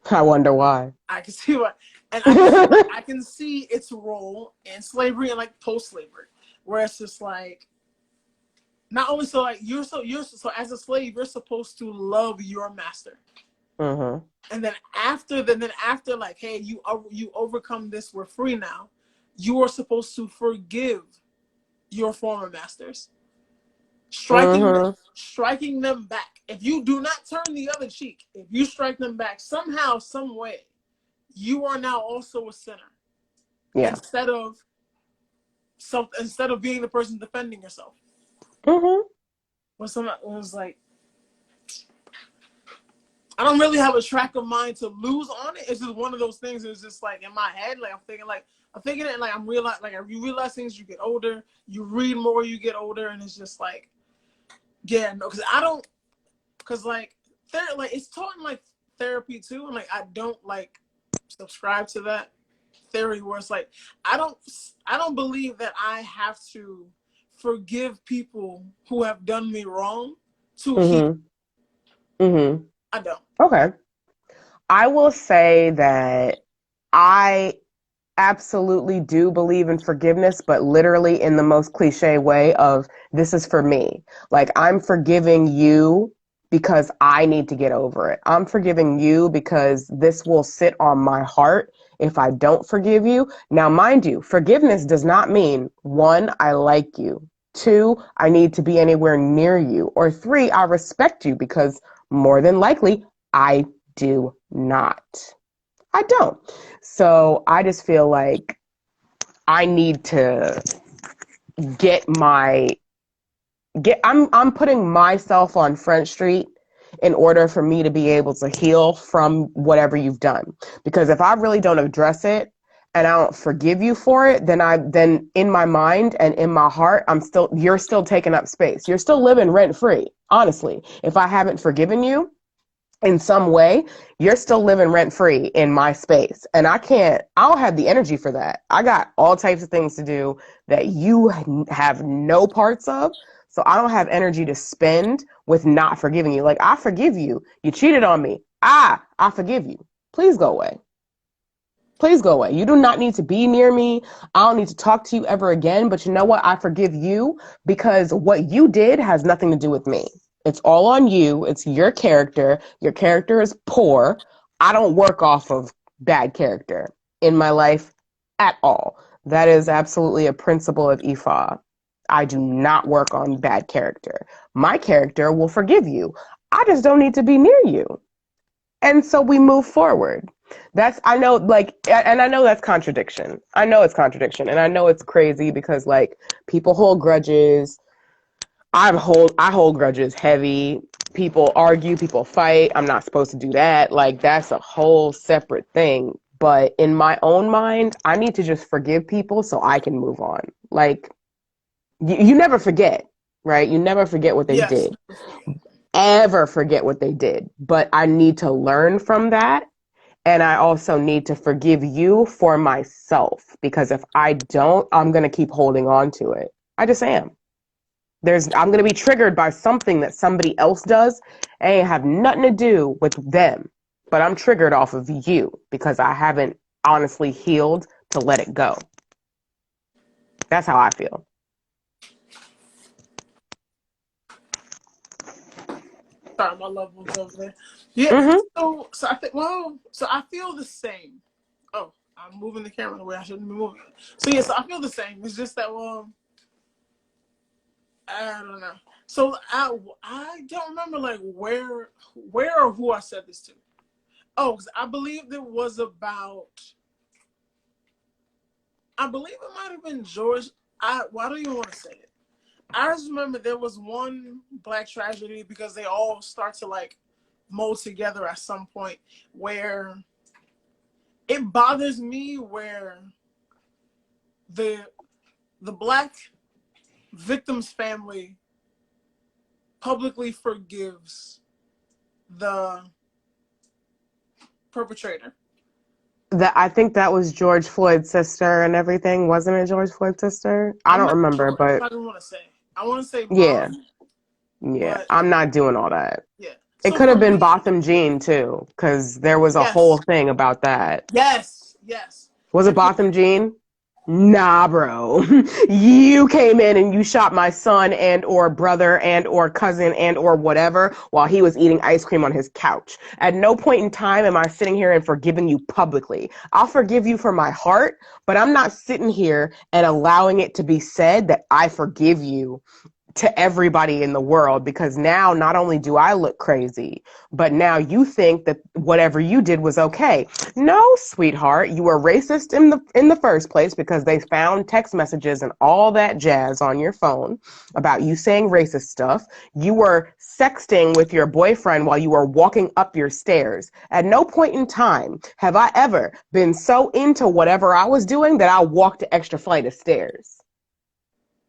I wonder why. I can see what, and I can see, like, I can see its role in slavery and like post-slavery, where it's just like, not only so like you're so as a slave you're supposed to love your master, Mm-hmm. and then after like, hey, you overcome this, we're free now. You are supposed to forgive your former masters, Mm-hmm. striking them back. If you do not turn the other cheek, if you strike them back somehow, some way, you are now also a sinner. Yeah. Instead of being the person defending yourself. Mm-hmm. When someone was like, I don't really have a track of mind to lose on it. It's just one of those things. It's just like in my head, like I'm thinking it, and like you realize things. You get older, you read more, you get older, and it's just like, yeah, no, because like it's taught in like therapy too, and like I don't like subscribe to that theory where it's like I don't believe that I have to forgive people who have done me wrong to heal. Mm-hmm. Mm-hmm. I don't. Okay. I will say that I absolutely do believe in forgiveness, but literally in the most cliche way of this is for me. Like, I'm forgiving you because I need to get over it. I'm forgiving you because this will sit on my heart if I don't forgive you. Now, mind you, forgiveness does not mean, one, I like you. Two, I need to be anywhere near you. Or three, I respect you, because more than likely, I do not. I don't. So I just feel like I need to get my I'm putting myself on Front Street in order for me to be able to heal from whatever you've done. Because if I really don't address it and I don't forgive you for it, then in my mind and in my heart, you're still taking up space. You're still living rent free. Honestly, if I haven't forgiven you in some way, you're still living rent free in my space. And I don't have the energy for that. I got all types of things to do that you have no parts of. So I don't have energy to spend with not forgiving you. Like, I forgive you. You cheated on me. I forgive you. Please go away. Please go away. You do not need to be near me. I don't need to talk to you ever again. But you know what? I forgive you because what you did has nothing to do with me. It's all on you. It's your character. Your character is poor. I don't work off of bad character in my life at all. That is absolutely a principle of Ifa. I do not work on bad character. My character will forgive you. I just don't need to be near you. And so we move forward. I know that's contradiction. I know it's contradiction. And I know it's crazy because like people hold grudges. I hold grudges heavy. People argue, people fight. I'm not supposed to do that. Like, that's a whole separate thing. But in my own mind, I need to just forgive people so I can move on. Like, you never forget, right? You never forget what they Yes. did. Ever forget what they did. But I need to learn from that. And I also need to forgive you for myself. Because if I don't, I'm going to keep holding on to it. I just am. I'm going to be triggered by something that somebody else does. It ain't have nothing to do with them. But I'm triggered off of you because I haven't honestly healed to let it go. That's how I feel. Sorry, my loved one's over there. Yeah. Mm-hmm. So I feel the same. Oh, I'm moving the camera the way I shouldn't be moving it. So yeah, so I feel the same. It's just that I don't know. So I don't remember like where or who I said this to. Oh, 'cause I believe it was about. I believe it might have been George. Why do you want to say it? I just remember there was one black tragedy because they all start to like mold together at some point where it bothers me where the black victim's family publicly forgives the perpetrator. I think that was George Floyd's sister and everything. Wasn't it George Floyd's sister? I I'm don't not remember, sure. That's but what I want to say. I want to say yeah. mom, Yeah, but I'm not doing all that. yeah. It So could for have been me, Botham Jean too, because there was a whole yes, thing about that. yes. Was it And Botham Jean? Nah, bro. You came in and you shot my son and or brother and or cousin and or whatever while he was eating ice cream on his couch. At no point in time am I sitting here and forgiving you publicly. I'll forgive you for my heart, but I'm not sitting here and allowing it to be said that I forgive you to everybody in the world, because now not only do I look crazy, but now you think that whatever you did was okay. No, sweetheart, you were racist in the first place because they found text messages and all that jazz on your phone about you saying racist stuff. You were sexting with your boyfriend while you were walking up your stairs. At no point in time have I ever been so into whatever I was doing that I walked an extra flight of stairs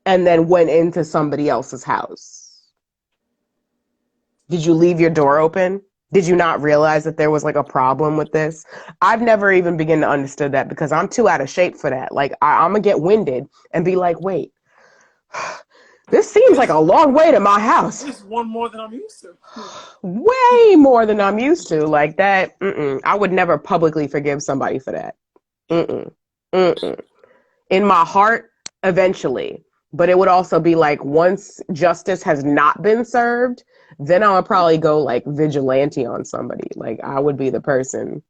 and then went into somebody else's house. Did you leave your door open? Did you not realize that there was like a problem with this? I've never even begun to understand that because I'm too out of shape for that. Like I'm gonna get winded and be like, wait, this seems like a long way to my house. It's one more than I'm used to. Way more than I'm used to. Like that, I would never publicly forgive somebody for that. In my heart, eventually. But it would also be like once justice has not been served, then I would probably go like vigilante on somebody. Like I would be the person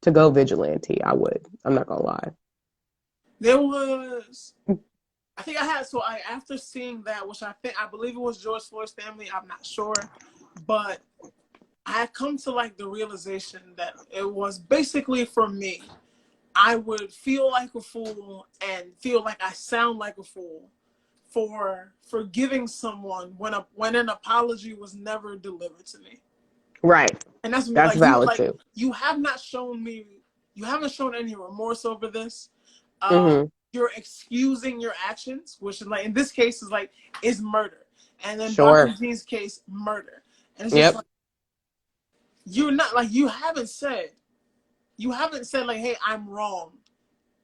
to go vigilante. I would. I'm not gonna lie. There was, I think I had, so after seeing that, which I believe it was George Floyd's family, I'm not sure, but I had come to like the realization that it was basically for me, I would feel like a fool and feel like I sound like a fool for forgiving someone when an apology was never delivered to me. Right. And that's like, valid too. You haven't shown any remorse over this. You're excusing your actions, which is like in this case is murder. And then Dr. Jean's case, murder. And it's just like you're not like you haven't said like, hey, I'm wrong.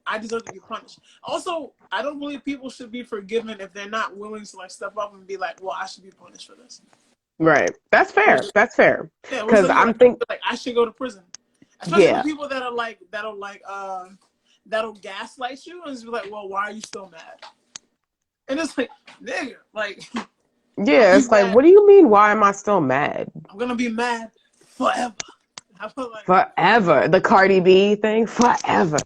I deserve to be punished. Also, I don't believe people should be forgiven if they're not willing to like step up and be like, well, I should be punished for this. Right. That's fair. That's fair. Because I'm thinking like I should go to prison. Especially the people that'll gaslight you and just be like, well, why are you still mad? And it's like, nigga, like yeah, it's like, what do you mean? Why am I still mad? I'm gonna be mad forever. Forever. The Cardi B thing, forever.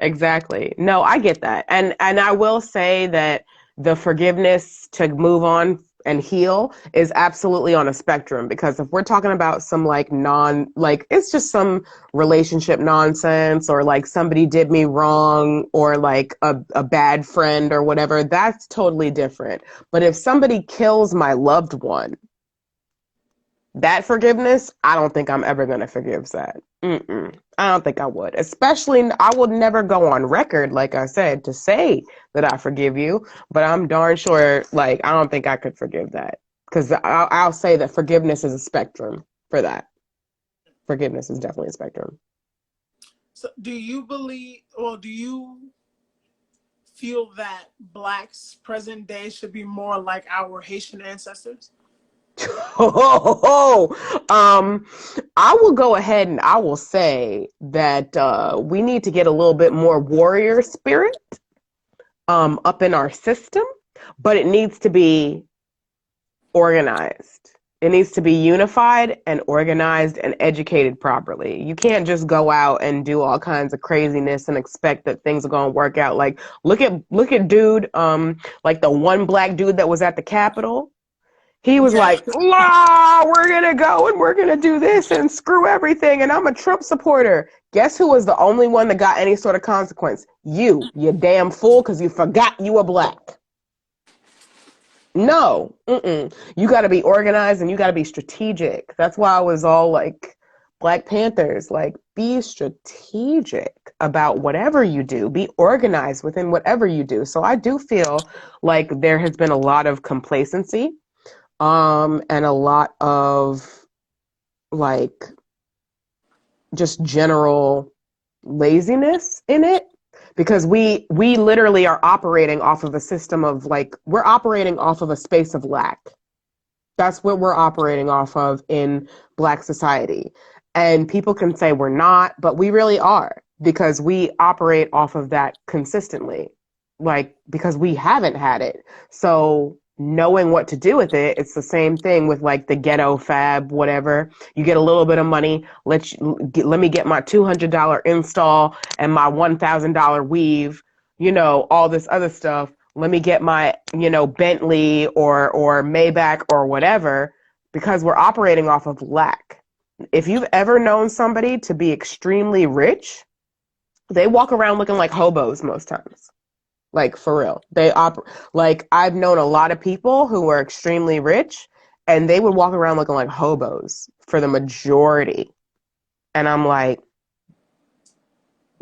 Exactly. No, I get that. And I will say that the forgiveness to move on and heal is absolutely on a spectrum, because if we're talking about some it's just some relationship nonsense, or like somebody did me wrong, or like a bad friend or whatever, that's totally different. But if somebody kills my loved one, that forgiveness, I don't think I'm ever going to forgive that. I don't think I would. Especially, I would never go on record, like I said, to say that I forgive you. But I'm darn sure, like, I don't think I could forgive that. Because I'll say that forgiveness is a spectrum for that. Forgiveness is definitely a spectrum. So do you feel that Blacks present day should be more like our Haitian ancestors? I will go ahead and I will say that we need to get a little bit more warrior spirit up in our system, but it needs to be organized. It needs to be unified and organized and educated properly. You can't just go out and do all kinds of craziness and expect that things are going to work out. Like, look at dude, like the one black dude that was at the Capitol. He was like, we're going to go and we're going to do this and screw everything. And I'm a Trump supporter. Guess who was the only one that got any sort of consequence? You damn fool, because you forgot you were black. No. You got to be organized and you got to be strategic. That's why I was all like, Black Panthers, like, be strategic about whatever you do. Be organized within whatever you do. So I do feel like there has been a lot of complacency. And a lot of like just general laziness in it, because we literally are operating off of a system of like, we're operating off of a space of lack. That's what we're operating off of in Black society. And people can say we're not, but we really are, because we operate off of that consistently, like, because we haven't had it. So knowing what to do with it, it's the same thing with like the ghetto fab, whatever. You get a little bit of money, let me get my $200 install and my $1,000 weave, all this other stuff. let me get my, Bentley or Maybach or whatever, because we're operating off of lack. If you've ever known somebody to be extremely rich, they walk around looking like hobos most times. Like, for real. Like, I've known a lot of people who were extremely rich, and they would walk around looking like hobos for the majority. And I'm like,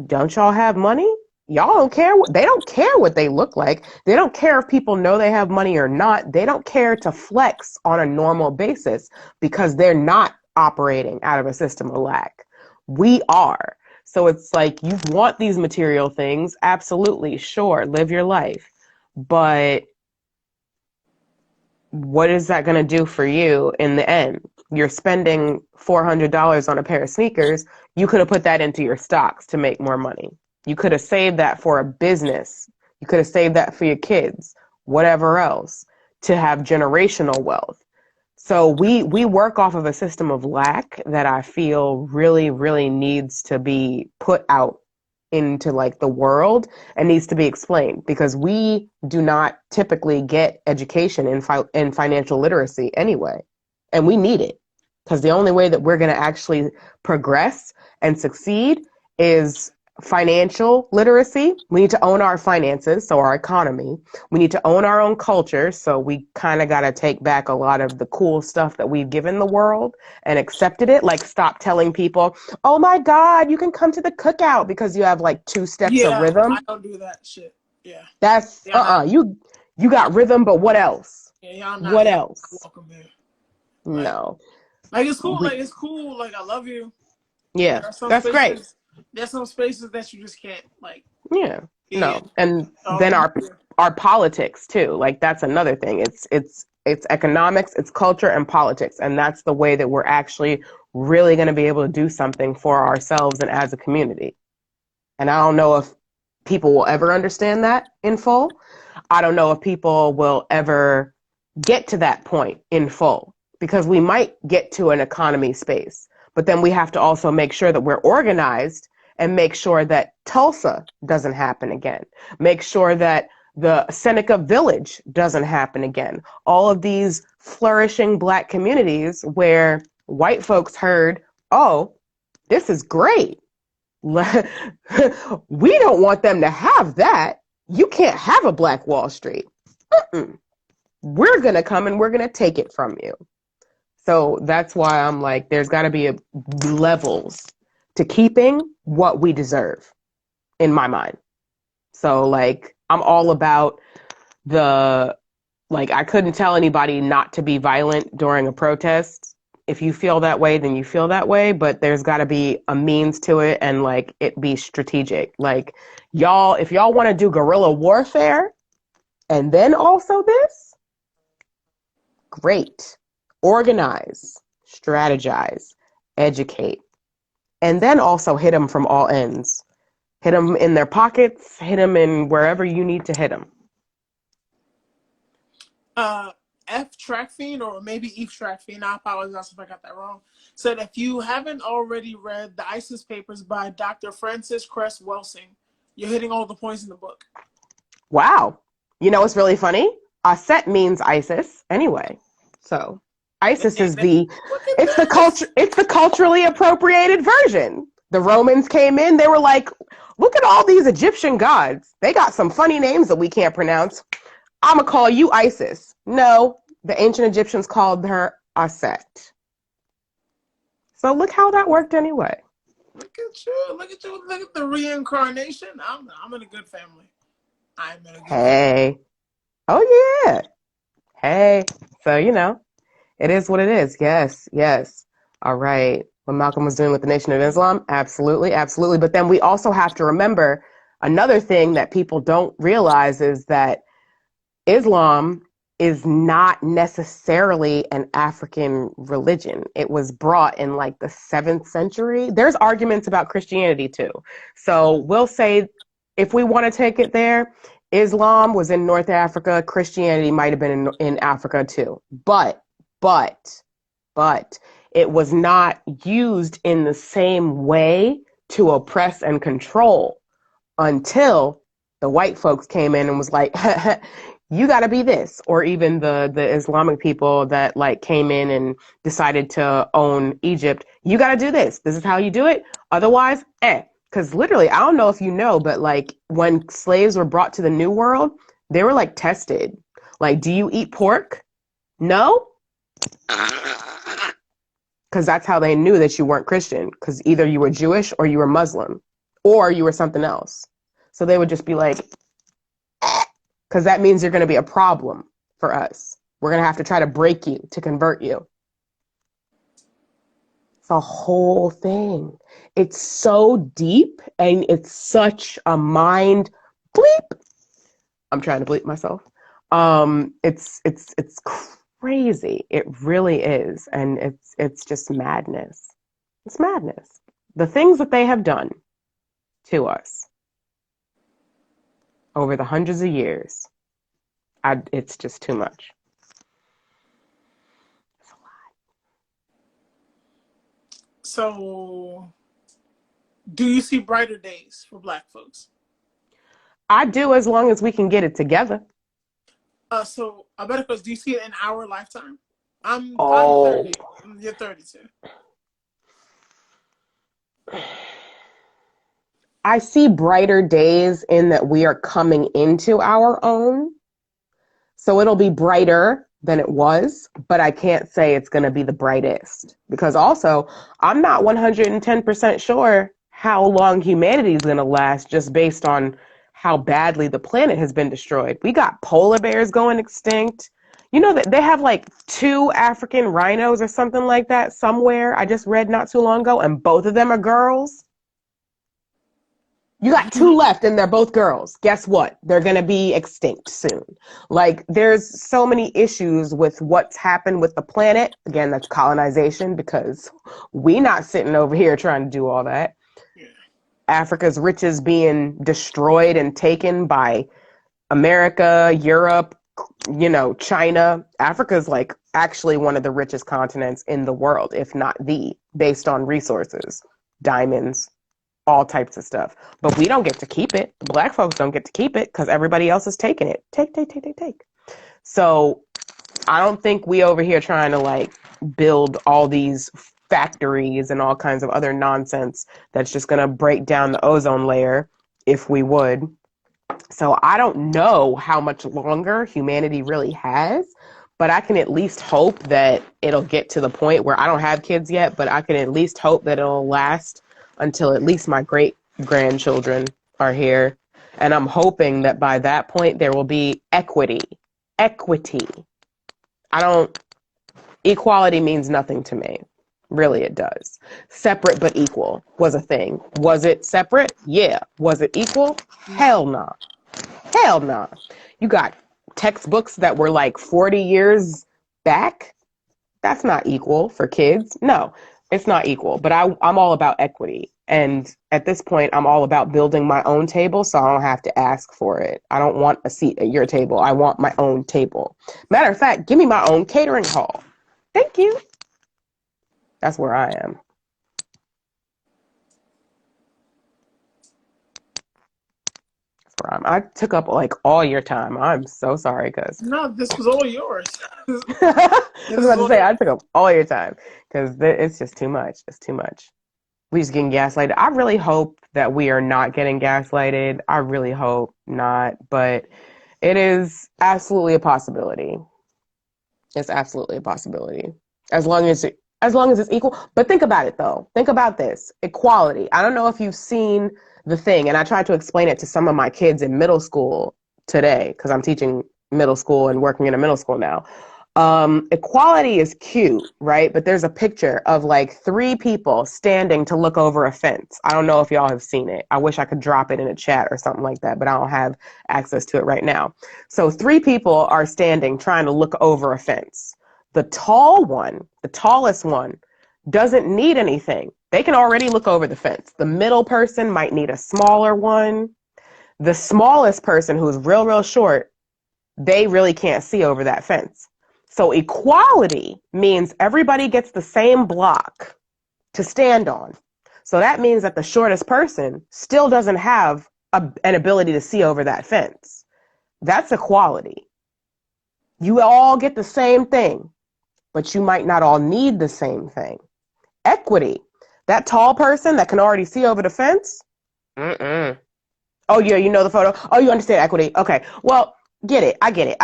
don't y'all have money? Y'all don't care. They don't care what they look like. They don't care if people know they have money or not. They don't care to flex on a normal basis because they're not operating out of a system of lack. We are. So it's like, you want these material things. Absolutely. Sure. Live your life. But what is that going to do for you in the end? You're spending $400 on a pair of sneakers. You could have put that into your stocks to make more money. You could have saved that for a business. You could have saved that for your kids, whatever else, to have generational wealth. So we work off of a system of lack that I feel really, really needs to be put out into like the world and needs to be explained, because we do not typically get education in financial literacy anyway. And we need it, because the only way that we're going to actually progress and succeed is financial literacy. We need to own our finances, so our economy. We need to own our own culture, so we kind of got to take back a lot of the cool stuff that we've given the world and accepted it. Like, stop telling people, oh my God, you can come to the cookout because you have like 2 steps of rhythm. I don't do that shit. Yeah. That's, you got rhythm, but what else? Yeah, y'all not What else? welcome here. No. Like, it's cool. Like, it's cool. Like, I love you. Yeah, that's great. There's some spaces that you just can't, like. Yeah. No. And then our politics too. Like, that's another thing. It's economics, it's culture and politics. And that's the way that we're actually really going to be able to do something for ourselves and as a community. And I don't know if people will ever understand that in full. I don't know if people will ever get to that point in full, because we might get to an economy space, but then we have to also make sure that we're organized and make sure that Tulsa doesn't happen again. Make sure that the Seneca Village doesn't happen again. All of these flourishing Black communities where white folks heard, oh, this is great. We don't want them to have that. You can't have a Black Wall Street. We're going to come and we're going to take it from you. So that's why I'm like, there's got to be levels to keeping what we deserve, in my mind. So, like, I'm all about I couldn't tell anybody not to be violent during a protest. If you feel that way, then you feel that way, but there's got to be a means to it, and like, it be strategic. Like, if y'all want to do guerrilla warfare and then also this, great. Organize, strategize, educate, and then also hit them from all ends. Hit them in their pockets, hit them in wherever you need to hit them. F Track Fiend, or maybe Eve Track Fiend, I apologize if I got that wrong, said, if you haven't already read the ISIS Papers by Dr. Francis Cress Welsing, you're hitting all the points in the book. Wow. You know what's really funny? Aset means ISIS anyway. So ISIS is it's the culturally appropriated version. The Romans came in, they were like, look at all these Egyptian gods. They got some funny names that we can't pronounce. I'm gonna call you Isis. No, the ancient Egyptians called her Aset. So look how that worked anyway. Look at you, look at the reincarnation. I'm in a good family. I'm in a good family. Oh yeah. Hey. So, it is what it is. Yes. All right. What Malcolm was doing with the Nation of Islam? Absolutely. But then we also have to remember another thing that people don't realize is that Islam is not necessarily an African religion. It was brought in like the 7th century. There's arguments about Christianity too. So we'll say, if we want to take it there, Islam was in North Africa. Christianity might have been in Africa too. But it was not used in the same way to oppress and control until The white folks came in and was like, you got to be this. Or even the Islamic people that like came in and decided to own Egypt. You got to do this. This is how you do it. Otherwise, Because literally, I don't know if you know, but like when slaves were brought to the New World, they were like tested. Like, do you eat pork? No? Because that's how they knew that you weren't Christian. Because either you were Jewish or you were Muslim or you were something else. So they would just be like, because that means you're going to be a problem for us. We're going to have to try to break you to convert you. It's a whole thing. It's so deep and it's such a mind bleep. I'm trying to bleep myself. It's crazy. It really is. And it's just madness. It's madness. The things that they have done to us over the hundreds of years, it's just too much. It's a lot. So, do you see brighter days for Black folks? I do, as long as we can get it together. So I better because do you see it in our lifetime? I'm 30. You're 32. I see brighter days in that we are coming into our own. So it'll be brighter than it was, but I can't say it's going to be the brightest. Because also, I'm not 110% sure how long humanity is going to last just based on how badly the planet has been destroyed. We got polar bears going extinct. You know that they have like 2 African rhinos or something like that somewhere. I just read not too long ago, and both of them are girls. You got 2 left and they're both girls. Guess what? They're going to be extinct soon. Like, there's so many issues with what's happened with the planet. Again, that's colonization, because we not sitting over here trying to do all that. Africa's riches being destroyed and taken by America, Europe, China. Africa's like actually one of the richest continents in the world, if not the, based on resources, diamonds, all types of stuff. But we don't get to keep it. Black folks don't get to keep it because everybody else is taking it. Take. So I don't think we over here trying to like build all these factories and all kinds of other nonsense that's just going to break down the ozone layer if we would. So I don't know how much longer humanity really has, but I can at least hope that it'll get to the point where I don't have kids yet, but I can at least hope that it'll last until at least my great grandchildren are here. And I'm hoping that by that point there will be equity. Equality means nothing to me. Really, it does. Separate but equal was a thing. Was it separate? Yeah. Was it equal? Hell no. Hell no. You got textbooks that were like 40 years back. That's not equal for kids. No, it's not equal. But I'm all about equity. And at this point, I'm all about building my own table so I don't have to ask for it. I don't want a seat at your table. I want my own table. Matter of fact, give me my own catering hall. Thank you. That's where I am. That's where I took up like all your time. I'm so sorry, cuz. No, this was all yours. I was about to say, I took up all your time because it's just too much. It's too much. We just getting gaslighted. I really hope that we are not getting gaslighted. I really hope not, but it is absolutely a possibility. It's absolutely a possibility. As long as it's equal. But think about it, though. Think about this. Equality. I don't know if you've seen the thing, and I tried to explain it to some of my kids in middle school today, because I'm teaching middle school and working in a middle school now. Equality is cute, right? But there's a picture of like 3 people standing to look over a fence. I don't know if y'all have seen it. I wish I could drop it in a chat or something like that, but I don't have access to it right now. So 3 people are standing trying to look over a fence. The tallest one, doesn't need anything. They can already look over the fence. The middle person might need a smaller one. The smallest person, who's real short, they really can't see over that fence. So equality means everybody gets the same block to stand on. So that means that the shortest person still doesn't have an ability to see over that fence. That's equality. You all get the same thing, but you might not all need the same thing. Equity. That tall person that can already see over the fence? Mm-mm. Oh, yeah, you know the photo? Oh, you understand equity. Okay. Well, get it. I get it.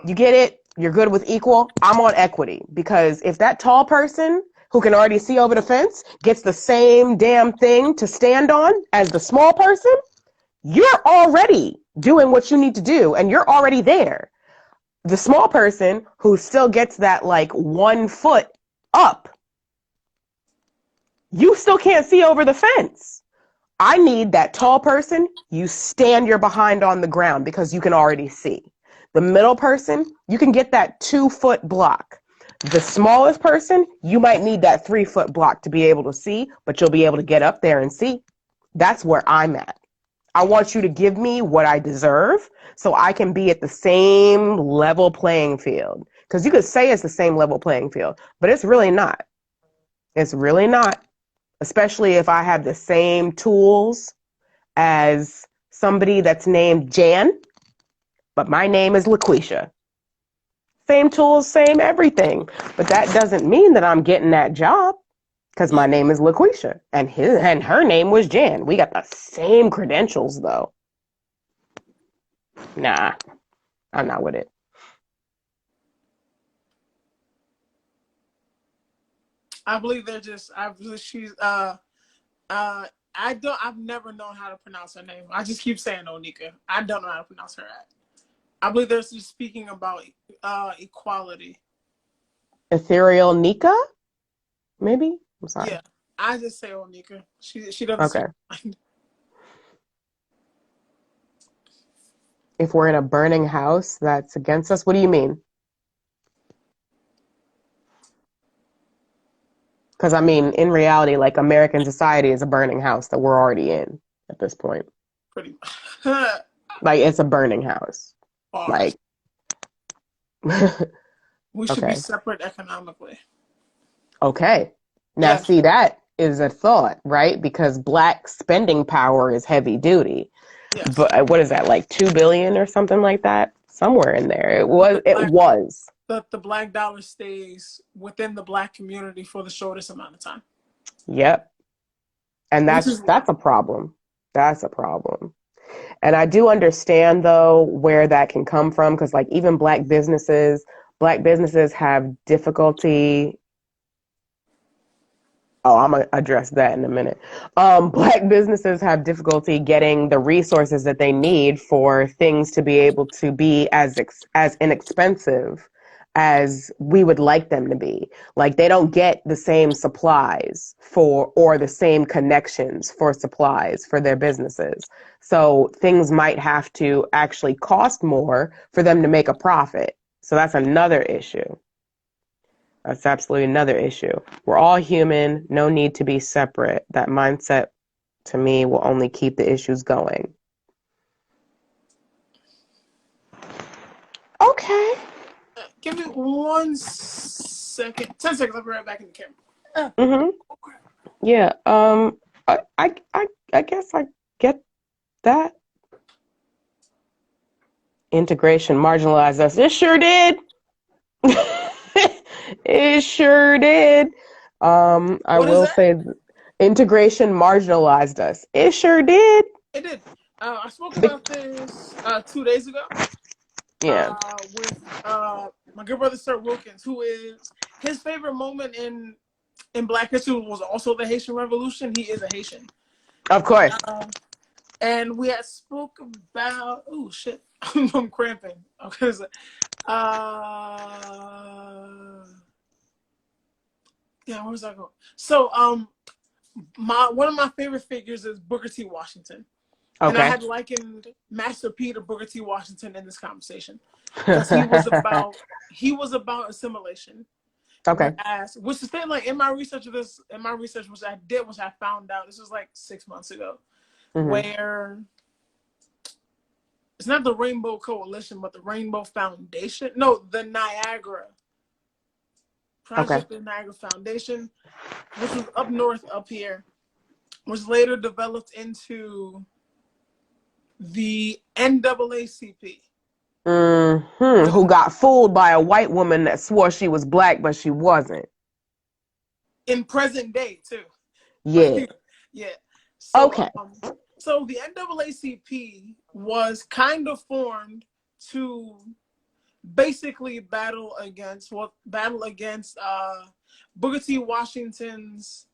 You get it? You're good with equal? I'm on equity. Because if that tall person who can already see over the fence gets the same damn thing to stand on as the small person, you're already doing what you need to do and you're already there. The small person who still gets that like 1 foot up, you still can't see over the fence. I need that tall person. You stand your behind on the ground because you can already see. The middle person, you can get that 2 foot block. The smallest person, you might need that 3 foot block to be able to see, but you'll be able to get up there and see. That's where I'm at. I want you to give me what I deserve so I can be at the same level playing field. Because you could say it's the same level playing field, but it's really not. It's really not. Especially if I have the same tools as somebody that's named Jan, but my name is LaQuisha. Same tools, same everything. But that doesn't mean that I'm getting that job because my name is LaQuisha and her name was Jan. We got the same credentials though. Nah, I'm not with it. I believe they're just. I've never known how to pronounce her name. I just keep saying Onika. I don't know how to pronounce her at. I believe they're just speaking about equality. Ethereal Nika? Maybe? I'm sorry. Yeah, I just say Onika. She doesn't Okay. seem. If we're in a burning house that's against us, what do you mean? Because I mean, in reality, like American society is a burning house that we're already in at this point. Pretty much. Like it's a burning house. Bars. Like, We should be okay. separate economically. Okay. Now, Yes. see, that is a thought, right? Because black spending power is heavy duty. Yes. But what is that, like 2 billion or something like that? Somewhere in there. It was. The black dollar stays within the black community for the shortest amount of time. Yep. And that's a problem. That's a problem. And I do understand though where that can come from because like even black businesses have difficulty. Oh, I'm gonna address that in a minute. Black businesses have difficulty getting the resources that they need for things to be able to be as inexpensive as we would like them to be. Like they don't get the same supplies or the same connections for supplies for their businesses. So things might have to actually cost more for them to make a profit. So that's another issue. That's absolutely another issue. We're all human, no need to be separate. That mindset, to me, will only keep the issues going. Okay. Give me 1 second. 10 seconds. I'll be right back in the camera. Mm-hmm. Yeah. I guess I get that. Integration marginalized us. It sure did. It sure did. I will say integration marginalized us. It sure did. It did. I spoke about this 2 days ago. Yeah. With my good brother Sir Wilkins, who is his favorite moment in Black history was also the Haitian Revolution. He is a Haitian. Of course. And we had spoke about I'm cramping. Okay. Yeah, where was I going? So one of my favorite figures is Booker T. Washington. Okay. And I had likened Master P to Booker T. Washington in this conversation. Because he was about assimilation. Okay. Which is thing, like in my research, which I found out, this was like 6 months ago, where it's not the Rainbow Coalition, but the Rainbow Foundation. No, the Niagara Project, the Niagara Foundation, which was up north, up here, was later developed into the NAACP. Who got fooled by a white woman that swore she was black, but she wasn't. In present day, too. Yeah. Yeah. Okay. So the NAACP was kind of formed to basically battle against Booker T. Washington's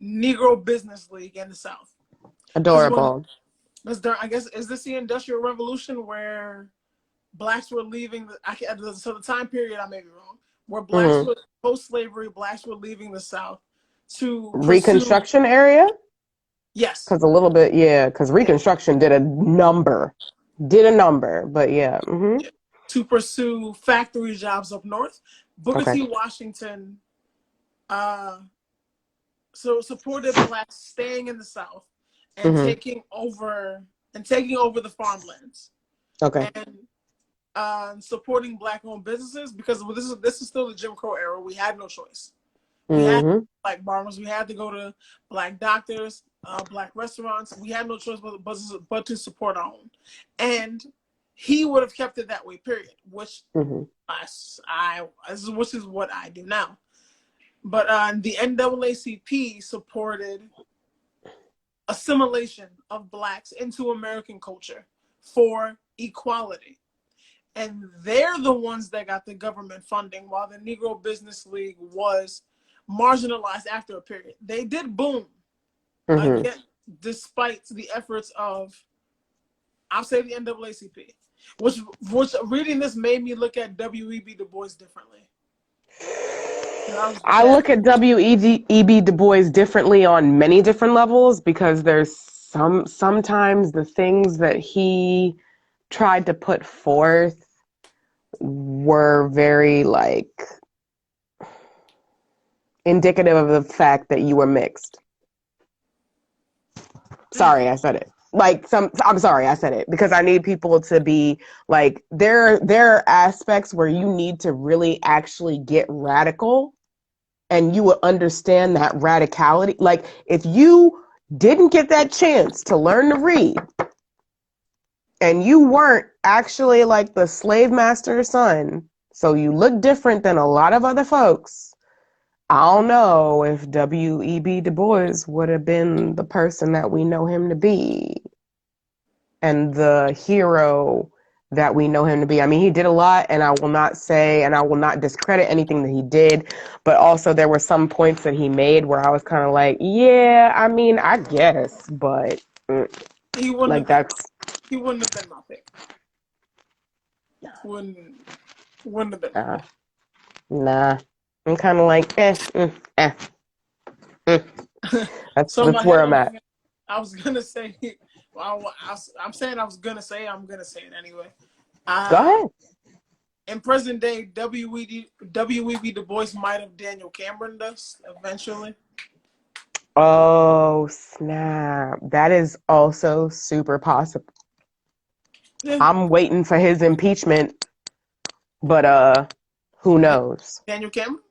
Negro Business League in the South. Adorable. I guess, is this the Industrial Revolution where blacks were leaving the time period, I may be wrong, where blacks were post-slavery, blacks were leaving the South to pursue Reconstruction area? Yes. Because a little bit, because Reconstruction did a number, but yeah. To pursue factory jobs up north. Booker T. Washington supported blacks staying in the South and taking over the farmlands. Okay. And supporting black-owned businesses, because this is still the Jim Crow era. We had no choice. We had black barbers. We had to go to black doctors, black restaurants. We had no choice but to support our own. And he would have kept it that way, period. Which which is what I do now. But the NAACP supported assimilation of blacks into American culture for equality. And they're the ones that got the government funding, while the Negro Business League was marginalized after a period. They did boom again, despite the efforts of, I'll say, the NAACP, which reading this made me look at W.E.B. Du Bois differently. I look at W.E.B. Du Bois differently on many different levels, because there's sometimes the things that he tried to put forth were very indicative of the fact that you were mixed. Sorry, I said it. I'm sorry I said it, because I need people to be there are aspects where you need to really actually get radical, and you will understand that radicality. If you didn't get that chance to learn to read, and you weren't actually the slave master's son, so you look different than a lot of other folks, I don't know if W.E.B. Du Bois would have been the person that we know him to be and the hero that we know him to be. I mean, he did a lot, and I will not discredit anything that he did, but also there were some points that he made where I was kind of yeah, I mean, I guess, but he wouldn't have been my pick. Wouldn't have been. Nah. I'm kind of That's where I'm at. I was gonna say, I'm saying I was gonna say, I'm gonna say it anyway. Go ahead. In present day, W.E.B. Du Bois might have Daniel Cameroned us eventually. Oh, snap. That is also super possible. Yeah. I'm waiting for his impeachment, but who knows? Daniel Cameron?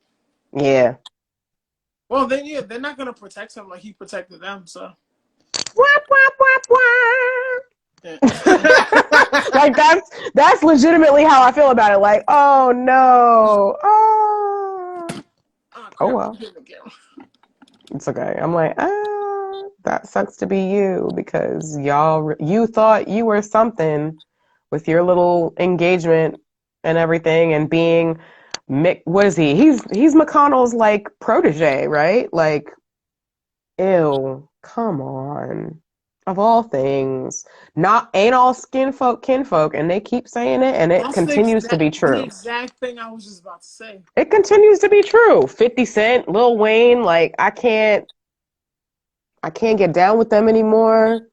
Yeah. Well, then, yeah, they're not going to protect him like he protected them, so. Wap, wap, wap, wap. Yeah. That's legitimately how I feel about it. Oh, no. Oh, well. It's okay. I'm that sucks to be you, because you thought you were something with your little engagement and everything, and being what is he? He's McConnell's protege, right? Ew, come on. Of all things, ain't all skin folk kinfolk, and they keep saying it, and it continues to be true. The exact thing I was just about to say. It continues to be true. 50 Cent, Lil Wayne, I can't get down with them anymore.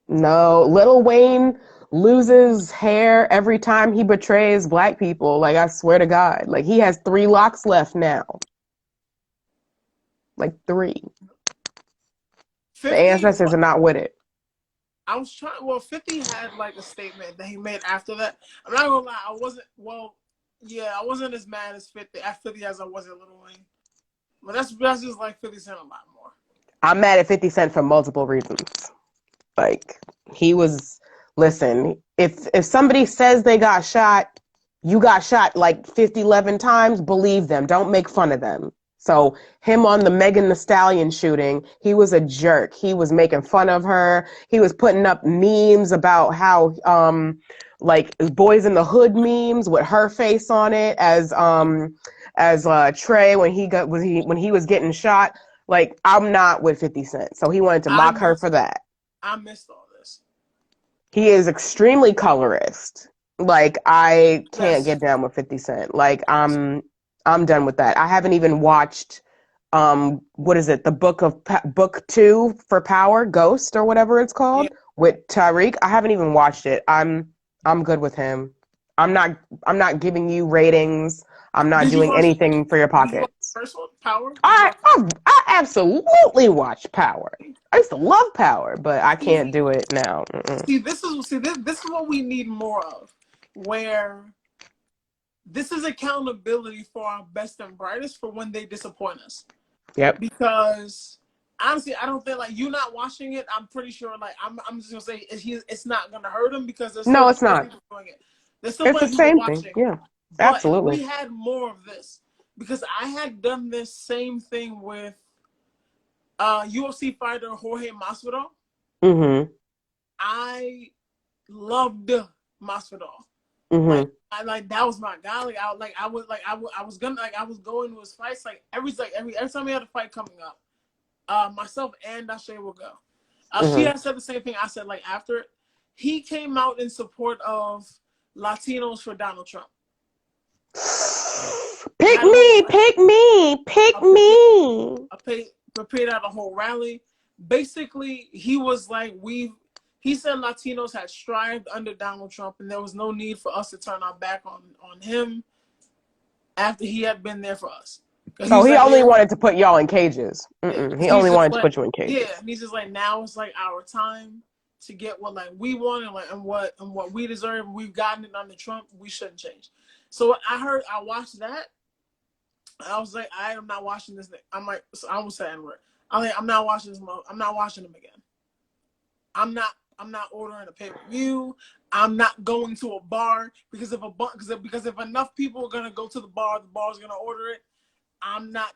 No, Lil Wayne loses hair every time he betrays black people. I swear to God. He has 3 locks left now. 3. 50, the ancestors are not with it. I was trying. Well, 50 had a statement that he made after that. I'm not gonna lie. I wasn't as mad as 50 at 50 as I was at Lil Wayne. But that's just 50 Cent a lot more. I'm mad at 50 Cent for multiple reasons. He was, listen, if somebody says they got shot, you got shot like 50, 11 times, believe them. Don't make fun of them. So him on the Megan Thee Stallion shooting, he was a jerk. He was making fun of her. He was putting up memes about how like Boys in the Hood memes with her face on it as Trey when he was getting shot. Like, I'm not with 50 Cent. So he wanted to mock her for that. I missed all this. He is extremely colorist. Like, I can't Yes. get down with 50 Cent. Like, I'm done with that. I haven't even watched what is it? The book 2 for Power, Ghost or whatever it's called, Yeah. with Tariq. I haven't even watched it. I'm good with him. I'm not giving you ratings. I'm not Did you doing watch? anything for your Did you watch pockets. the first one, Power? Did you I watch I, I absolutely watch Power. I used to love Power, but I can't do it now. Mm-mm. this is what we need more of, where this is accountability for our best and brightest for when they disappoint us. Yep. Because honestly, I don't think like you not watching it. I'm pretty sure like I'm just gonna say it's not gonna hurt him because there's No, still it's not. people doing it. There's still It's the plenty of people same thing. watching. Yeah, But if we absolutely. had more of this, because I had done this same thing with UFC fighter Jorge Masvidal. Mm-hmm. I loved Masvidal. Mm-hmm. Like that was my guy. I was gonna I was going to his fights every time he had a fight coming up. Myself and Dashe will go. She Mm-hmm. had said the same thing I said after it. He came out in support of Latinos for Donald Trump. Pick me, pick me, pick me. Prepared out a whole rally. Basically, he was like, he said Latinos had strived under Donald Trump, and there was no need for us to turn our back on him after he had been there for us. So he only wanted to put y'all in cages. He only wanted to put you in cages. Yeah, and he's just like, now it's like our time to get what we want and what we deserve. We've gotten it under Trump. We shouldn't change. So I watched that. I was like, I am not watching this thing. I'm like, so I almost said N-word. I'm like, I'm not watching this. I'm not watching him again. I'm not ordering a pay-per-view. I'm not going to a bar because if enough people are gonna go to the bar's gonna order it. I'm not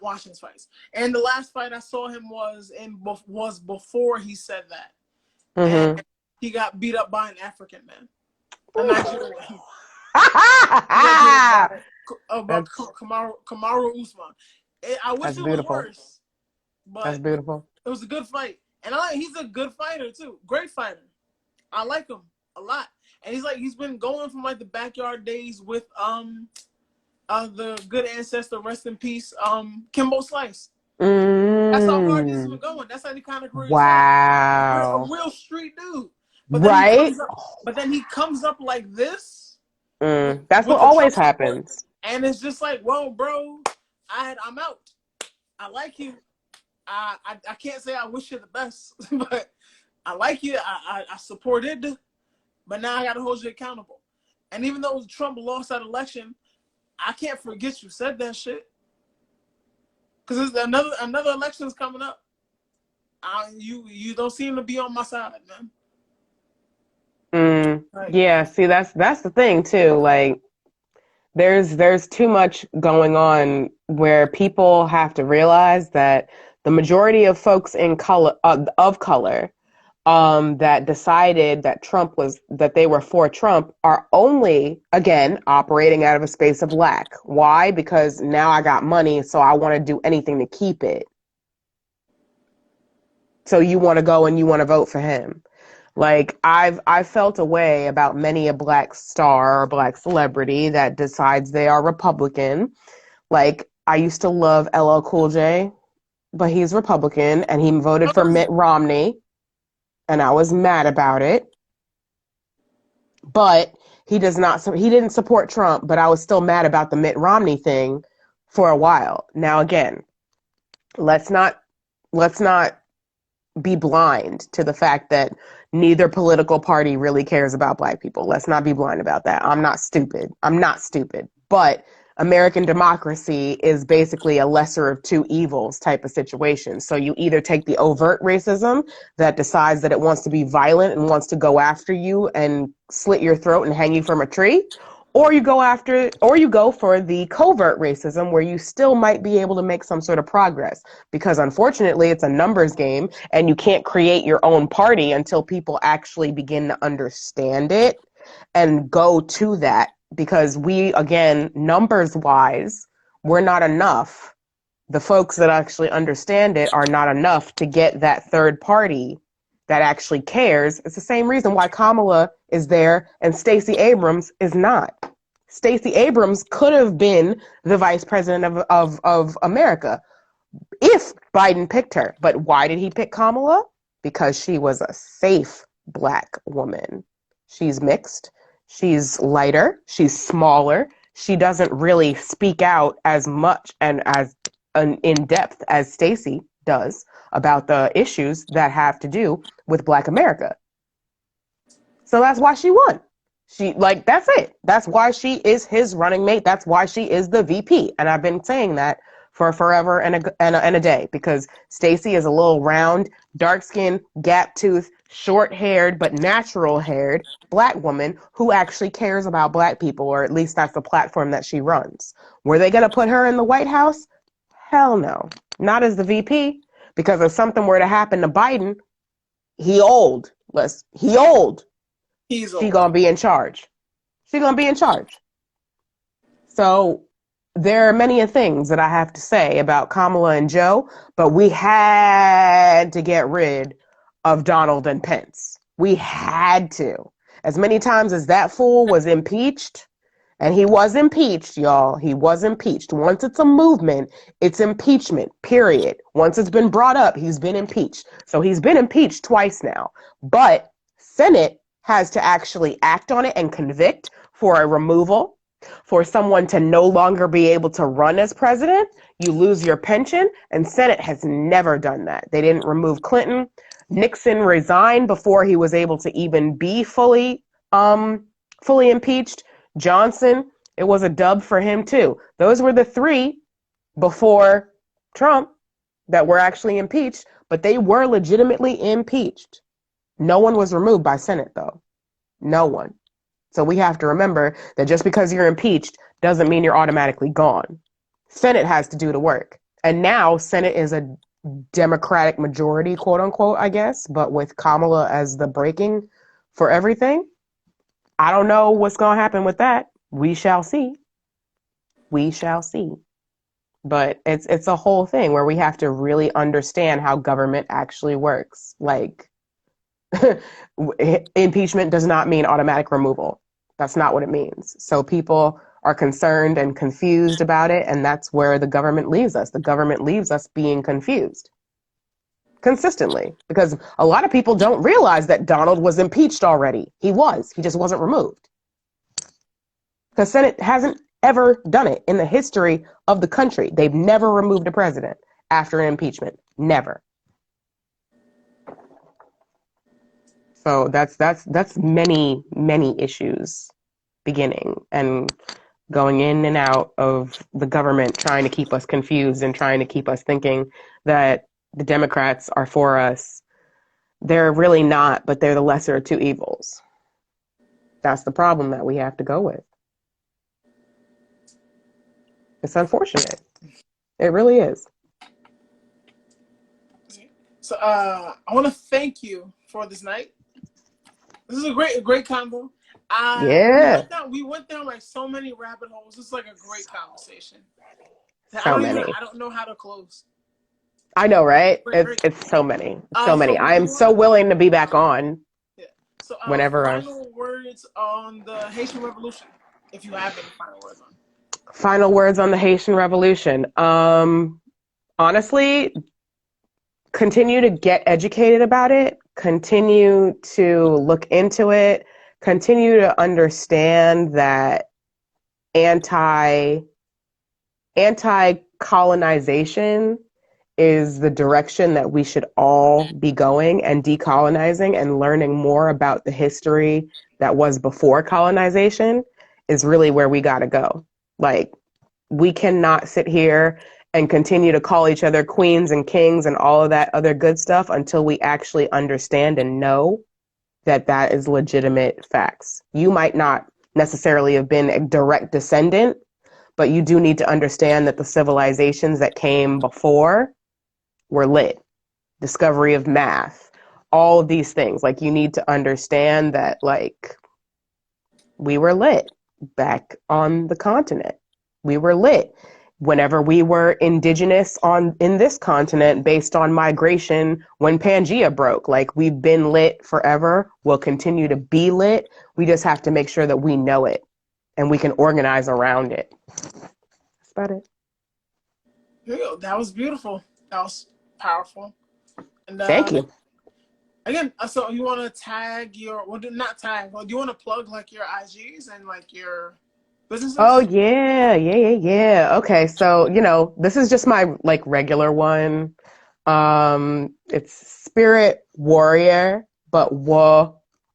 watching his fights. And the last fight I saw him was before he said that. Mm-hmm. And he got beat up by an African man. A Nigerian. About Kamaru Usman. I wish it was worse. But that's beautiful. It was a good fight. And he's a good fighter too. Great fighter. I like him a lot. And he's been going from the backyard days with the good ancestor, rest in peace, Kimbo Slice. That's how hard he's been going. That's how he kind of career. Wow. A real street dude. But right? Then he comes up like this. That's what always happens. And it's just like, whoa, bro, I'm out. I like you. I can't say I wish you the best, but I like you. I supported, but now I got to hold you accountable. And even though Trump lost that election, I can't forget you said that shit. Because another election is coming up. You don't seem to be on my side, man. Yeah, see, that's the thing too. Like, there's too much going on where people have to realize that the majority of folks in color of color that decided that they were for Trump are only, again, operating out of a space of lack. Why? Because now I got money, so I want to do anything to keep it. So you want to go and you want to vote for him. Like, I've felt a way about many a black star or black celebrity that decides they are Republican. Like, I used to love LL Cool J, but he's Republican and he voted for Mitt Romney. And I was mad about it. But he didn't support Trump, but I was still mad about the Mitt Romney thing for a while. Now, again, let's not be blind to the fact that neither political party really cares about black people. Let's not be blind about that. I'm not stupid. But American democracy is basically a lesser of two evils type of situation. So you either take the overt racism that decides that it wants to be violent and wants to go after you and slit your throat and hang you from a tree, or you go for the covert racism where you still might be able to make some sort of progress, because unfortunately it's a numbers game and you can't create your own party until people actually begin to understand it and go to that. Because we, again, numbers wise, we're not enough. The folks that actually understand it are not enough to get that third party that actually cares. It's the same reason why Kamala is there and Stacey Abrams is not. Stacey Abrams could have been the vice president of America if Biden picked her. But why did he pick Kamala? Because she was a safe Black woman. She's mixed. She's lighter, she's smaller, she doesn't really speak out as much and as in depth as Stacey does about the issues that have to do with Black America. So that's why she won. That's it. That's why she is his running mate. That's why she is the VP. And I've been saying that for forever and a day, because Stacey is a little round, dark-skinned, gap-toothed, short-haired but natural-haired Black woman who actually cares about Black people, or at least that's the platform that she runs. Were they going to put her in the White House? Hell no. Not as the VP, because if something were to happen to Biden, he old. He old. He's old. She going to be in charge. She going to be in charge. So there are many things that I have to say about Kamala and Joe, but we had to get rid of Donald and Pence. We had to. As many times as that fool was impeached, and he was impeached, y'all, he was impeached. Once it's a movement, it's impeachment, period. Once it's been brought up, he's been impeached. So he's been impeached twice now. But Senate has to actually act on it and convict for a removal, for someone to no longer be able to run as president. You lose your pension, and Senate has never done that. They didn't remove Clinton. Nixon resigned before he was able to even be fully impeached. Johnson, it was a dub for him too. Those were the three before Trump that were actually impeached, but they were legitimately impeached. No one was removed by Senate though. No one. So we have to remember that just because you're impeached doesn't mean you're automatically gone. Senate has to do the work. And now Senate is a Democratic majority, quote unquote, I guess, but with Kamala as the breaking for everything. I don't know what's going to happen with that. We shall see. We shall see. But it's a whole thing where we have to really understand how government actually works. Like, impeachment does not mean automatic removal. That's not what it means. So people are concerned and confused about it, and that's where the government leaves us. The government leaves us being confused consistently, because a lot of people don't realize that Donald was impeached already. He just wasn't removed. Because Senate hasn't ever done it in the history of the country. They've never removed a president after an impeachment. Never. So that's many, many issues beginning and going in and out of the government, trying to keep us confused and trying to keep us thinking that the Democrats are for us. They're really not, but they're the lesser of two evils. That's the problem that we have to go with. It's unfortunate. It really is. So I want to thank you for this night. This is a great combo. Yeah. We went down like so many rabbit holes. It's like a great conversation. So many. I don't know how to close. I know, right? It's so many. So many. I am so willing to be back on. Yeah. So whenever. Final words on the Haitian Revolution, if you have any final words on. Final words on the Haitian Revolution. Honestly, continue to get educated about it. Continue to look into it. Continue to understand that anti-colonization is the direction that we should all be going, and decolonizing and learning more about the history that was before colonization is really where we got to go. Like, we cannot sit here and continue to call each other queens and kings and all of that other good stuff until we actually understand and know that that is legitimate facts. You might not necessarily have been a direct descendant, but you do need to understand that the civilizations that came before were lit. Discovery of math, all of these things. Like, you need to understand that, like, we were lit back on the continent. We were lit whenever we were indigenous in this continent based on migration when Pangea broke. Like, we've been lit forever. We'll continue to be lit. We just have to make sure that we know it and we can organize around it. That's about it. That was beautiful. That was powerful. And Thank you. Again, so you want to tag your, well, not tag, but do you want to plug like your IGs and like your businesses? Oh, yeah. Okay, so, this is just my, like, regular one. It's Spirit Warrior, but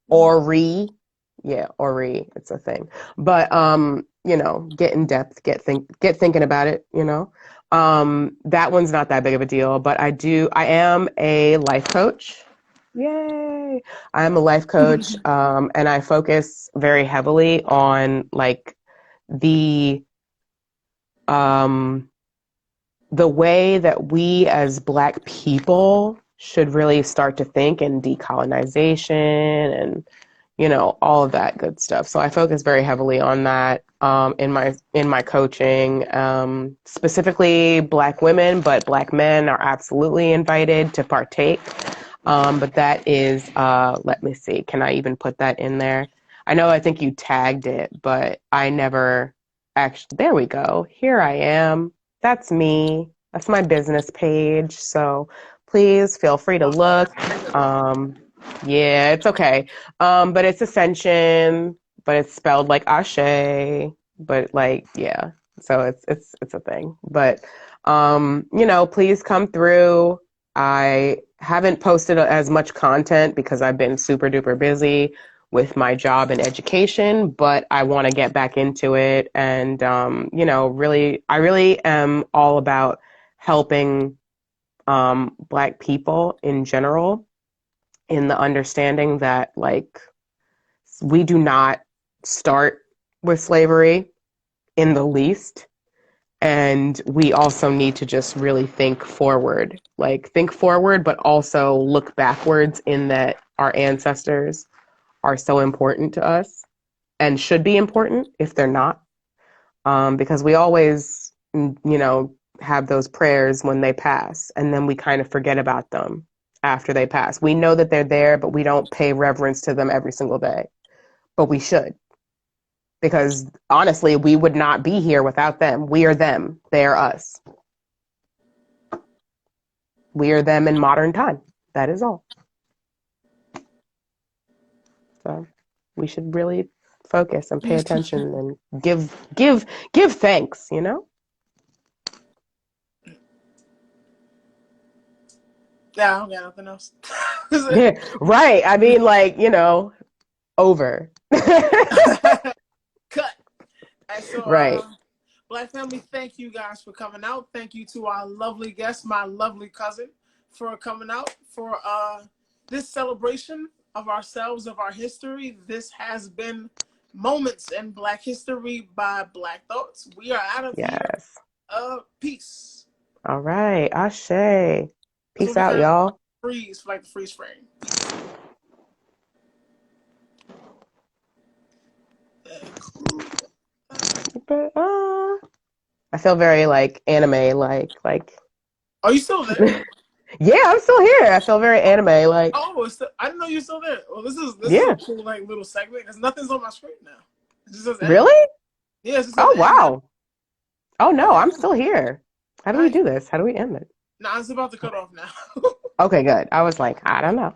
Ori. Yeah, Ori, it's a thing. But, get in depth, get thinking about it, That one's not that big of a deal, but I am a life coach. Yay! I am a life coach, and I focus very heavily on, like, the way that we as Black people should really start to think in decolonization and, all of that good stuff. So I focus very heavily on that in my coaching, specifically Black women, but Black men are absolutely invited to partake. But that is, let me see, can I even put that in there? I think you tagged it, but I never actually, there we go. Here I am. That's me. That's my business page. So please feel free to look. Yeah, it's okay. But it's Ascension, but it's spelled like Ashe, but like, yeah. So it's a thing. But, please come through. I haven't posted as much content because I've been super duper busy with my job and education, but I want to get back into it. And, I really am all about helping Black people in general in the understanding that, like, we do not start with slavery in the least. And we also need to just really think forward, but also look backwards in that our ancestors are so important to us and should be important if they're not. Because we always, have those prayers when they pass, and then we kind of forget about them after they pass. We know that they're there, but we don't pay reverence to them every single day. But we should. Because honestly, we would not be here without them. We are them. They are us. We are them in modern time. That is all. So we should really focus and pay attention and give thanks, Yeah, I don't got nothing else. Yeah, right. I mean, like, over. Cut. And so, Right. Black family, thank you guys for coming out. Thank you to our lovely guest, my lovely cousin, for coming out for this celebration of ourselves, of our history. This has been Moments in Black History by Black Thoughtz. We are out of here. Peace. All right. Ashe. Peace out, y'all. Freeze, like the freeze frame. I feel very like anime, like. Are you still there? Yeah, I'm still here. I feel very anime, like. Oh, I didn't know you're still there. Well, this is a cool like little segment because nothing's on my screen now. It just says really? Yeah. It just says wow. Oh no, I'm still here. How do we do this? How do we end it? Nah, it's about to cut off now. Okay, good. I was like, I don't know.